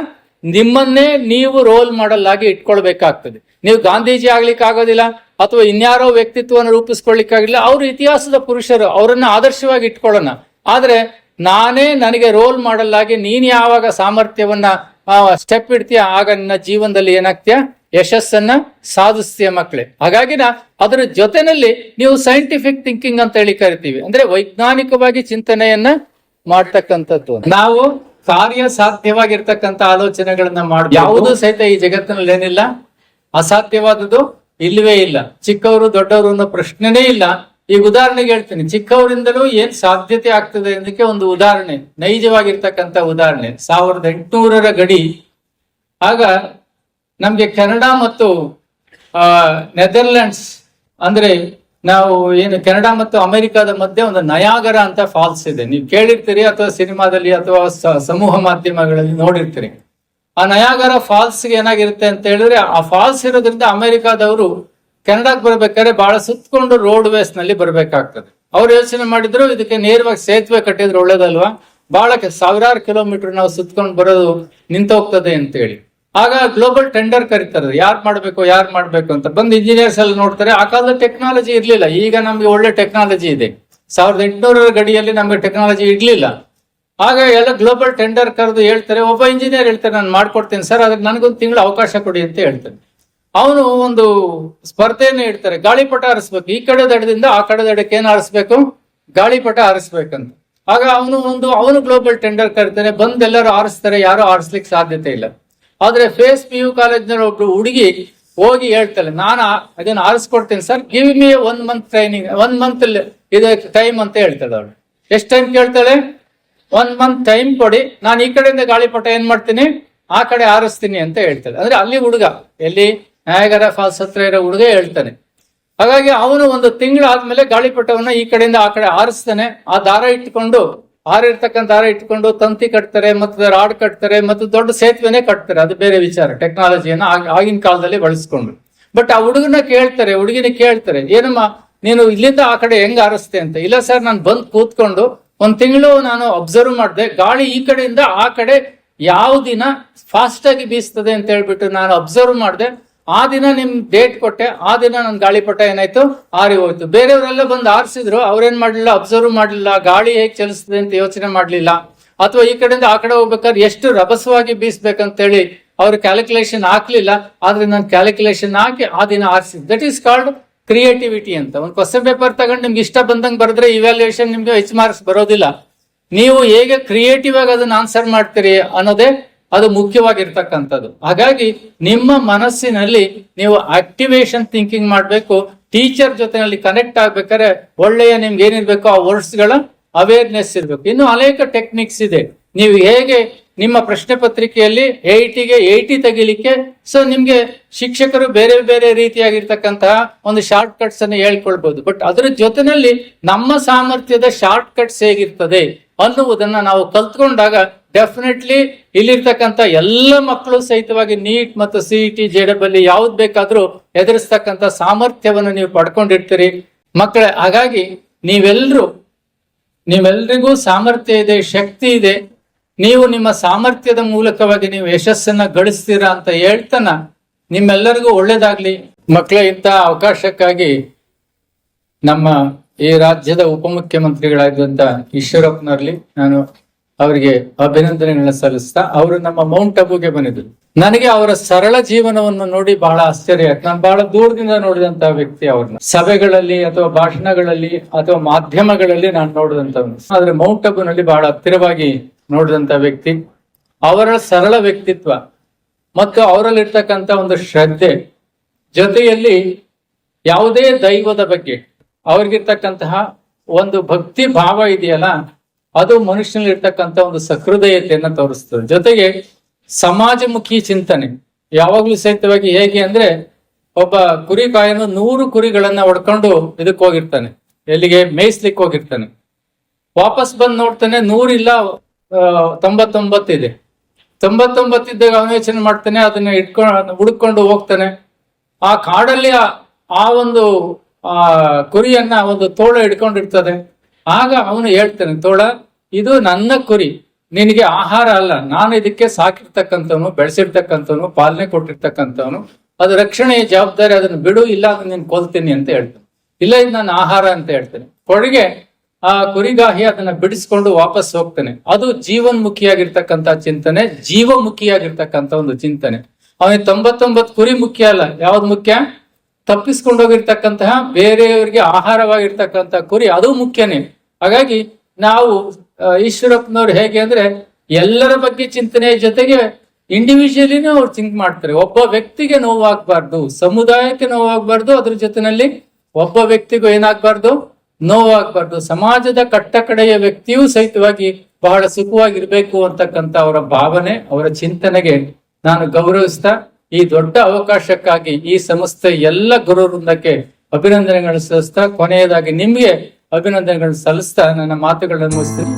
Speaker 1: ನಿಮ್ಮನ್ನೇ ನೀವು ರೋಲ್ ಮಾಡಲ್ ಆಗಿ ಇಟ್ಕೊಳ್ಬೇಕಾಗ್ತದೆ. ನೀವು ಗಾಂಧೀಜಿ ಆಗ್ಲಿಕ್ಕೆ ಆಗೋದಿಲ್ಲ ಅಥವಾ ಇನ್ಯಾರೋ ವ್ಯಕ್ತಿತ್ವವನ್ನು ರೂಪಿಸ್ಕೊಳ್ಳಿಕ್ಕಾಗಿಲ್ಲ. ಅವರು ಇತಿಹಾಸದ ಪುರುಷರು, ಅವರನ್ನ ಆದರ್ಶವಾಗಿ ಇಟ್ಕೊಳ್ಳೋಣ. ಆದ್ರೆ ನನಗೆ ರೋಲ್ ಮಾಡಲ್ ಆಗಿ ನೀನ್ ಯಾವಾಗ ಸಾಮರ್ಥ್ಯವನ್ನ ಸ್ಟೆಪ್ ಇಡ್ತೀಯ, ಆಗ ನಿನ್ನ ಜೀವನದಲ್ಲಿ ಏನಾಗ್ತೀಯ, ಯಶಸ್ಸನ್ನ ಸಾಧಿಸ್ತೀಯ ಮಕ್ಕಳೇ. ಹಾಗಾಗಿ ಅದರ ಜೊತೆನಲ್ಲಿ ನೀವು ಸೈಂಟಿಫಿಕ್ ಥಿಂಕಿಂಗ್ ಅಂತ ಹೇಳಿ ಕರಿತೀವಿ, ಅಂದ್ರೆ ವೈಜ್ಞಾನಿಕವಾಗಿ ಚಿಂತನೆಯನ್ನ ಮಾಡ್ತಕ್ಕಂಥದ್ದು. ನಾವು ಕಾರ್ಯ ಸಾಧ್ಯವಾಗಿರ್ತಕ್ಕಂಥ ಆಲೋಚನೆಗಳನ್ನ ಮಾಡಿ, ಯಾವುದೂ ಸಹಿತ ಈ ಜಗತ್ತಿನಲ್ಲಿ ಏನಿಲ್ಲ ಅಸಾಧ್ಯವಾದದ್ದು, ಇಲ್ಲವೇ ಇಲ್ಲ. ಚಿಕ್ಕವರು ದೊಡ್ಡವರು ಅನ್ನೋ ಪ್ರಶ್ನೆನೇ ಇಲ್ಲ. ಈಗ ಉದಾಹರಣೆಗೆ ಹೇಳ್ತೀನಿ, ಚಿಕ್ಕವರಿಂದಲೂ ಏನ್ ಸಾಧ್ಯತೆ ಆಗ್ತದೆ ಅನ್ನೋದಕ್ಕೆ ಒಂದು ಉದಾಹರಣೆ, ನೈಜವಾಗಿರ್ತಕ್ಕಂಥ ಉದಾಹರಣೆ. 1800ರ ಗಡಿ. ಆಗ ನಮ್ಗೆ ಕೆನಡಾ ಮತ್ತು ನೆದರ್ಲ್ಯಾಂಡ್ಸ್, ಅಂದ್ರೆ ನಾವು ಏನು ಕೆನಡಾ ಮತ್ತು ಅಮೆರಿಕಾದ ಮಧ್ಯೆ ಒಂದು ನಯಾಗರ ಅಂತ ಫಾಲ್ಸ್ ಇದೆ. ನೀವು ಕೇಳಿರ್ತೀರಿ ಅಥವಾ ಸಿನಿಮಾದಲ್ಲಿ ಅಥವಾ ಸಮೂಹ ಮಾಧ್ಯಮಗಳಲ್ಲಿ ನೋಡಿರ್ತೀರಿ. ಆ ನಯಾಗರ ಫಾಲ್ಸ್ಗೆ ಏನಾಗಿರುತ್ತೆ ಅಂತ ಹೇಳಿದ್ರೆ, ಆ ಫಾಲ್ಸ್ ಇರೋದ್ರಿಂದ ಅಮೆರಿಕಾದವರು ಕೆನಡಾಕ್ ಬರ್ಬೇಕಾದ್ರೆ ಬಹಳ ಸುತ್ತಕೊಂಡು ರೋಡ್ ವೇಸ್ ನಲ್ಲಿ ಬರ್ಬೇಕಾಗ್ತದೆ. ಅವ್ರು ಯೋಚನೆ ಮಾಡಿದ್ರು, ಇದಕ್ಕೆ ನೇರವಾಗಿ ಸೇತುವೆ ಕಟ್ಟಿದ್ರೆ ಒಳ್ಳೇದಲ್ವಾ, ಬಹಳ ಸಾವಿರಾರು ಕಿಲೋಮೀಟರ್ ನಾವು ಸುತ್ಕೊಂಡು ಬರೋದು ನಿಂತೋಗ್ತದೆ ಅಂತೇಳಿ. ಆಗ ಗ್ಲೋಬಲ್ ಟೆಂಡರ್ ಕರೀತಾರೆ, ಯಾರು ಮಾಡ್ಬೇಕು ಅಂತ. ಬಂದು ಇಂಜಿನಿಯರ್ಸ್ ಎಲ್ಲ ನೋಡ್ತಾರೆ. ಆ ಕಾಲದ ಟೆಕ್ನಾಲಜಿ ಇರ್ಲಿಲ್ಲ, ಈಗ ನಮ್ಗೆ ಒಳ್ಳೆ ಟೆಕ್ನಾಲಜಿ ಇದೆ. 1800ರ ಗಡಿಯಲ್ಲಿ ನಮ್ಗೆ ಟೆಕ್ನಾಲಜಿ ಇರ್ಲಿಲ್ಲ. ಆಗ ಎಲ್ಲ ಗ್ಲೋಬಲ್ ಟೆಂಡರ್ ಕರೆದು ಹೇಳ್ತಾರೆ, ಒಬ್ಬ ಇಂಜಿನಿಯರ್ ಹೇಳ್ತಾರೆ, ನಾನು ಮಾಡ್ಕೊಡ್ತೀನಿ ಸರ್, ಅದಕ್ಕೆ ನನಗೊಂದು ತಿಂಗಳು ಅವಕಾಶ ಕೊಡಿ ಅಂತ ಹೇಳ್ತಾನೆ. ಅವನು ಒಂದು ಸ್ಪರ್ಧೆಯನ್ನು ಇಡ್ತಾರೆ, ಗಾಳಿಪಟ ಹಾರಿಸ್ಬೇಕು. ಈ ಕಡೆ ದಡದಿಂದ ಆ ಕಡೆ ದಡಕ್ಕೆ ಏನ್ ಹಾರಿಸ್ಬೇಕು, ಗಾಳಿಪಟ ಹಾರಿಸ್ಬೇಕಂತ. ಆಗ ಅವನು ಗ್ಲೋಬಲ್ ಟೆಂಡರ್ ಕರಿತಾನೆ, ಬಂದ್ ಎಲ್ಲರೂ ಹಾರಿಸ್ತಾರೆ, ಯಾರು ಹಾರಿಸ್ಲಿಕ್ಕೆ ಸಾಧ್ಯತೆ ಇಲ್ಲ. ಆದ್ರೆ ಫೇಸ್ PU ಕಾಲೇಜ್ನ ಒಬ್ರು ಹುಡುಗಿ ಹೋಗಿ ಹೇಳ್ತಾಳೆ, ನಾನು ಅದನ್ನ ಹಾರಿಸ್ಕೊಡ್ತೀನಿ sir, give me 1 month training, 1 month ಇದು ಟೈಮ್ ಅಂತ ಹೇಳ್ತಾಳೆ. ಅವಳು ಎಷ್ಟು ಟೈಮ್ ಕೇಳ್ತಾಳೆ, 1 ಮಂತ್ ಟೈಮ್ ಕೊಡಿ, ನಾನು ಈ ಕಡೆಯಿಂದ ಗಾಳಿಪಟ ಏನ್ ಮಾಡ್ತೀನಿ, ಆ ಕಡೆ ಹಾರಿಸ್ತೀನಿ ಅಂತ ಹೇಳ್ತಾಳೆ. ಅಂದ್ರೆ ಅಲ್ಲಿ ಹುಡುಗ, ಎಲ್ಲಿ ನಯಾಗರ ಫಾಲ್ಸ್ ಹತ್ರ ಇರೋ ಹುಡುಗ ಹೇಳ್ತಾನೆ. ಹಾಗಾಗಿ ಅವನು 1 ತಿಂಗಳಾದ್ಮೇಲೆ ಗಾಳಿಪಟವನ್ನ ಈ ಕಡೆಯಿಂದ ಆ ಕಡೆ ಹಾರಿಸ್ತಾನೆ. ಆ ದಾರ ಇಟ್ಕೊಂಡು, ಹಾರಿರ್ತಕ್ಕಂಥ ದಾರ ಇಟ್ಕೊಂಡು ತಂತಿ ಕಟ್ತಾರೆ, ಮತ್ತೆ ರಾಡ್ ಕಟ್ತಾರೆ, ಮತ್ತು ದೊಡ್ಡ ಸೇತುವೆನೇ ಕಟ್ತಾರೆ. ಅದು ಬೇರೆ ವಿಚಾರ, ಟೆಕ್ನಾಲಜಿಯನ್ನ ಆಗಿನ ಕಾಲದಲ್ಲಿ ಬಳಸ್ಕೊಂಡು. ಬಟ್ ಆ ಹುಡುಗಿನ ಕೇಳ್ತಾರೆ, ಏನಮ್ಮ ನೀನು ಇಲ್ಲಿಂದ ಆ ಕಡೆ ಹೆಂಗ್ ಹಾರಿಸ್ತೆ ಅಂತ. ಇಲ್ಲ ಸರ್, ನಾನು ಬಂದ್ ಕೂತ್ಕೊಂಡು 1 ತಿಂಗಳು ನಾನು ಅಬ್ಸರ್ವ್ ಮಾಡಿದೆ, ಗಾಳಿ ಈ ಕಡೆಯಿಂದ ಆ ಕಡೆ ಯಾವ ದಿನ ಫಾಸ್ಟ್ ಆಗಿ ಬೀಸ್ತದೆ ಅಂತ ಹೇಳ್ಬಿಟ್ಟು ನಾನು ಅಬ್ಸರ್ವ್ ಮಾಡಿದೆ. ಆ ದಿನ ನಿಮ್ ಡೇಟ್ ಕೊಟ್ಟೆ, ಆ ದಿನ ನನ್ ಗಾಳಿಪಟ ಏನಾಯ್ತು, ಹಾರಿ ಹೋಯ್ತು. ಬೇರೆಯವರೆಲ್ಲ ಬಂದು ಹಾರಿಸಿದ್ರು, ಅವ್ರೇನ್ ಮಾಡ್ಲಿಲ್ಲ, ಅಬ್ಸರ್ವ್ ಮಾಡ್ಲಿಲ್ಲ, ಗಾಳಿ ಹೇಗೆ ಚಲಿಸ್ತದೆ ಅಂತ ಯೋಚನೆ ಮಾಡ್ಲಿಲ್ಲ. ಅಥವಾ ಈ ಕಡೆಯಿಂದ ಆ ಕಡೆ ಹೋಗ್ಬೇಕಾದ್ರೆ ಎಷ್ಟು ರಭಸವಾಗಿ ಬೀಸ್ಬೇಕಂತೇಳಿ ಅವ್ರು ಕ್ಯಾಲ್ಕುಲೇಷನ್ ಹಾಕ್ಲಿಲ್ಲ. ಆದ್ರೆ ನಾನು ಕ್ಯಾಲ್ಕುಲೇಷನ್ ಹಾಕಿ ಆ ದಿನ ಹಾರಿಸಿದ್. ದಟ್ ಈಸ್ ಕಾಲ್ಡ್ ಕ್ರಿಯೇಟಿವಿಟಿ ಅಂತ. ಒಂದು ಕ್ವಶನ್ ಪೇಪರ್ ತಗೊಂಡು ನಿಮ್ಗೆ ಇಷ್ಟ ಬಂದಂಗೆ ಬರೆದ್ರೆ ಇವ್ಯಾಲ್ಯೂಯೇಷನ್ ನಿಮ್ಗೆ ಹೆಚ್ಚು ಮಾರ್ಕ್ಸ್ ಬರೋದಿಲ್ಲ. ನೀವು ಹೇಗೆ ಕ್ರಿಯೇಟಿವ್ ಆಗಿ ಅದನ್ನ ಆನ್ಸರ್ ಮಾಡ್ತೀರಿ ಅನ್ನೋದೇ ಅದು ಮುಖ್ಯವಾಗಿರ್ತಕ್ಕಂಥದ್ದು. ಹಾಗಾಗಿ ನಿಮ್ಮ ಮನಸ್ಸಿನಲ್ಲಿ ನೀವು ಆಕ್ಟಿವೇಶನ್ ಥಿಂಕಿಂಗ್ ಮಾಡಬೇಕು. ಟೀಚರ್ ಜೊತೆನಲ್ಲಿ ಕನೆಕ್ಟ್ ಆಗ್ಬೇಕಾದ್ರೆ ಒಳ್ಳೆಯ ನಿಮ್ಗೆ ಏನಿರ್ಬೇಕು, ಆ ವರ್ಡ್ಸ್ಗಳ ಅವೇರ್ನೆಸ್ ಇರ್ಬೇಕು. ಇನ್ನು ಅನೇಕ ಟೆಕ್ನಿಕ್ಸ್ ಇದೆ. ನೀವು ಹೇಗೆ ನಿಮ್ಮ ಪ್ರಶ್ನೆ ಪತ್ರಿಕೆಯಲ್ಲಿ 80ಗೆ 80 ತೆಗಿಲಿಕ್ಕೆ, ಸೊ ನಿಮ್ಗೆ ಶಿಕ್ಷಕರು ಬೇರೆ ಬೇರೆ ರೀತಿಯಾಗಿರ್ತಕ್ಕಂತಹ ಒಂದು ಶಾರ್ಟ್ ಕಟ್ಸ್ ಅನ್ನು ಹೇಳ್ಕೊಳ್ಬಹುದು. ಬಟ್ ಅದರ ಜೊತೆನಲ್ಲಿ ನಮ್ಮ ಸಾಮರ್ಥ್ಯದ ಶಾರ್ಟ್ ಕಟ್ಸ್ ಹೇಗಿರ್ತದೆ ಅನ್ನುವುದನ್ನ ನಾವು ಕಲ್ತ್ಕೊಂಡಾಗ ಡೆಫಿನೆಟ್ಲಿ ಇಲ್ಲಿರ್ತಕ್ಕಂಥ ಎಲ್ಲ ಮಕ್ಕಳು ಸಹಿತವಾಗಿ ನೀಟ್ ಮತ್ತು CET JEE ಯಾವ್ದು ಬೇಕಾದ್ರೂ ಎದುರಿಸ್ತಕ್ಕಂಥ ಸಾಮರ್ಥ್ಯವನ್ನು ನೀವು ಪಡ್ಕೊಂಡಿರ್ತೀರಿ ಮಕ್ಕಳೇ. ಹಾಗಾಗಿ ನೀವೆಲ್ರಿಗೂ ಸಾಮರ್ಥ್ಯ ಇದೆ, ಶಕ್ತಿ ಇದೆ. ನೀವು ನಿಮ್ಮ ಸಾಮರ್ಥ್ಯದ ಮೂಲಕವಾಗಿ ನೀವು ಯಶಸ್ಸನ್ನ ಗಳಿಸ್ತೀರಾ ಅಂತ ಹೇಳ್ತಾನ ನಿಮ್ಮೆಲ್ಲರಿಗೂ ಒಳ್ಳೇದಾಗ್ಲಿ ಮಕ್ಕಳೇ. ಇಂಥ ಅವಕಾಶಕ್ಕಾಗಿ ನಮ್ಮ ಈ ರಾಜ್ಯದ ಉಪಮುಖ್ಯಮಂತ್ರಿಗಳಾದಂತ ಈಶ್ವರಪ್ಪನವರಲ್ಲಿ ನಾನು ಅವರಿಗೆ ಅಭಿನಂದನೆಗಳನ್ನ ಸಲ್ಲಿಸ್ತಾ, ಅವರು ನಮ್ಮ ಮೌಂಟ್ ಅಬುಗೆ ಬಂದಿದ್ರು. ನನಗೆ ಅವರ ಸರಳ ಜೀವನವನ್ನು ನೋಡಿ ಬಹಳ ಆಶ್ಚರ್ಯ ಆಯ್ತು. ನಾನು ಬಹಳ ದೂರದಿಂದ ನೋಡಿದಂತಹ ವ್ಯಕ್ತಿ ಅವ್ರನ್ನ, ಸಭೆಗಳಲ್ಲಿ ಅಥವಾ ಭಾಷಣಗಳಲ್ಲಿ ಅಥವಾ ಮಾಧ್ಯಮಗಳಲ್ಲಿ ನಾನು ನೋಡಿದಂತವನು. ಆದ್ರೆ ಮೌಂಟ್ ಅಬುನಲ್ಲಿ ಬಹಳ ಹತ್ತಿರವಾಗಿ ನೋಡಿದಂತ ವ್ಯಕ್ತಿ. ಅವರ ಸರಳ ವ್ಯಕ್ತಿತ್ವ ಮತ್ತು ಅವರಲ್ಲಿರ್ತಕ್ಕಂಥ ಒಂದು ಶ್ರದ್ಧೆ, ಜೊತೆಯಲ್ಲಿ ಯಾವುದೇ ದೈವದ ಬಗ್ಗೆ ಅವ್ರಿಗಿರ್ತಕ್ಕಂತಹ ಒಂದು ಭಕ್ತಿ ಭಾವ ಇದೆಯಲ್ಲ, ಅದು ಮನುಷ್ಯನಲ್ಲಿ ಇರ್ತಕ್ಕಂಥ ಒಂದು ಸಹೃದಯತೆಯನ್ನ ತೋರಿಸ್ತದೆ. ಜೊತೆಗೆ ಸಮಾಜಮುಖಿ ಚಿಂತನೆ ಯಾವಾಗ್ಲೂ ಸಹಿತವಾಗಿ. ಹೇಗೆ ಅಂದ್ರೆ, ಒಬ್ಬ ಕುರಿ ಕಾಯನು 100 ಕುರಿಗಳನ್ನ ಹೊಡ್ಕೊಂಡು ಇದಕ್ಕೆ ಹೋಗಿರ್ತಾನೆ, ಎಲ್ಲಿಗೆ ಮೇಯಿಸ್ಲಿಕ್ಕೆ ಹೋಗಿರ್ತಾನೆ. ವಾಪಸ್ ಬಂದು ನೋಡ್ತಾನೆ 100 ಇಲ್ಲ, 99 ಇದೆ. 99 ಇದ್ದಾಗ ಅವನು ಯೋಚನೆ ಮಾಡ್ತಾನೆ, ಅದನ್ನ ಹುಡುಕೊಂಡು ಹೋಗ್ತಾನೆ. ಆ ಕಾಡಲ್ಲಿ ಆ ಒಂದು ಕುರಿಯನ್ನ ಒಂದು ತೋಳ ಹಿಡ್ಕೊಂಡಿರ್ತದೆ. ಆಗ ಅವನು ಹೇಳ್ತಾನೆ, ತೋಳ, ಇದು ನನ್ನ ಕುರಿ, ನಿನಗೆ ಆಹಾರ ಅಲ್ಲ, ನಾನು ಇದಕ್ಕೆ ಸಾಕಿರ್ತಕ್ಕಂಥವನು, ಬೆಳೆಸಿರ್ತಕ್ಕಂಥವನು, ಪಾಲನೆ ಕೊಟ್ಟಿರ್ತಕ್ಕಂಥವನು, ಅದು ರಕ್ಷಣೆಯ ಜವಾಬ್ದಾರಿ, ಅದನ್ನು ಬಿಡು, ಇಲ್ಲ ಅದನ್ನ ನೀನು ಕೊಲ್ತೀನಿ ಅಂತ ಹೇಳ್ತಾನೆ. ಇಲ್ಲ, ಇದು ನನ್ನ ಆಹಾರ ಅಂತ ಹೇಳ್ತಾನೆ. ಕೊಡುಗೆ ಆ ಕುರಿಗಾಹಿ ಅದನ್ನ ಬಿಡಿಸ್ಕೊಂಡು ವಾಪಸ್ ಹೋಗ್ತಾನೆ. ಅದು ಜೀವನ್ಮುಖಿಯಾಗಿರ್ತಕ್ಕಂಥ ಚಿಂತನೆ, ಜೀವಮುಖಿಯಾಗಿರ್ತಕ್ಕಂಥ ಒಂದು ಚಿಂತನೆ. ಅವನಿಗೆ 99 ಕುರಿ ಮುಖ್ಯ ಅಲ್ಲ. ಯಾವ್ದು ಮುಖ್ಯ? ತಪ್ಪಿಸ್ಕೊಂಡೋಗಿರ್ತಕ್ಕಂತಹ ಬೇರೆಯವರಿಗೆ ಆಹಾರವಾಗಿರ್ತಕ್ಕಂಥ ಕುರಿ, ಅದು ಮುಖ್ಯನೇ. ಹಾಗಾಗಿ ನಾವು ಈಶ್ವರಪ್ಪನವ್ರು ಹೇಗೆ ಅಂದ್ರೆ, ಎಲ್ಲರ ಬಗ್ಗೆ ಚಿಂತನೆ ಜೊತೆಗೆ ಇಂಡಿವಿಜುವಲಿನೂ ಅವ್ರು ಥಿಂಕ್ ಮಾಡ್ತಾರೆ. ಒಬ್ಬ ವ್ಯಕ್ತಿಗೆ ನೋವಾಗಬಾರ್ದು, ಸಮುದಾಯಕ್ಕೆ ನೋವಾಗಬಾರ್ದು, ಅದ್ರ ಜೊತೆನಲ್ಲಿ ಒಬ್ಬ ವ್ಯಕ್ತಿಗೂ ಏನಾಗಬಾರ್ದು, ನೋವಾಗಬಾರ್ದು, ಸಮಾಜದ ಕಟ್ಟ ಕಡೆಯ ವ್ಯಕ್ತಿಯೂ ಸಹಿತವಾಗಿ ಬಹಳ ಸುಖವಾಗಿರ್ಬೇಕು ಅಂತಕ್ಕಂಥ ಅವರ ಭಾವನೆ, ಅವರ ಚಿಂತನೆಗೆ ನಾನು ಗೌರವಿಸ್ತಾ ಈ ದೊಡ್ಡ ಅವಕಾಶಕ್ಕಾಗಿ ಈ ಸಂಸ್ಥೆ ಎಲ್ಲ ಗುರು ವೃಂದಕ್ಕೆ ಅಭಿನಂದನೆಗಳನ್ನು ಸಲ್ಲಿಸ್ತಾ, ಕೊನೆಯದಾಗಿ ನಿಮ್ಗೆ ಅಭಿನಂದನೆಗಳನ್ನು ಸಲ್ಲಿಸ್ತಾ ನನ್ನ ಮಾತುಗಳನ್ನು ಮುಗಿಸ್ತೀನಿ.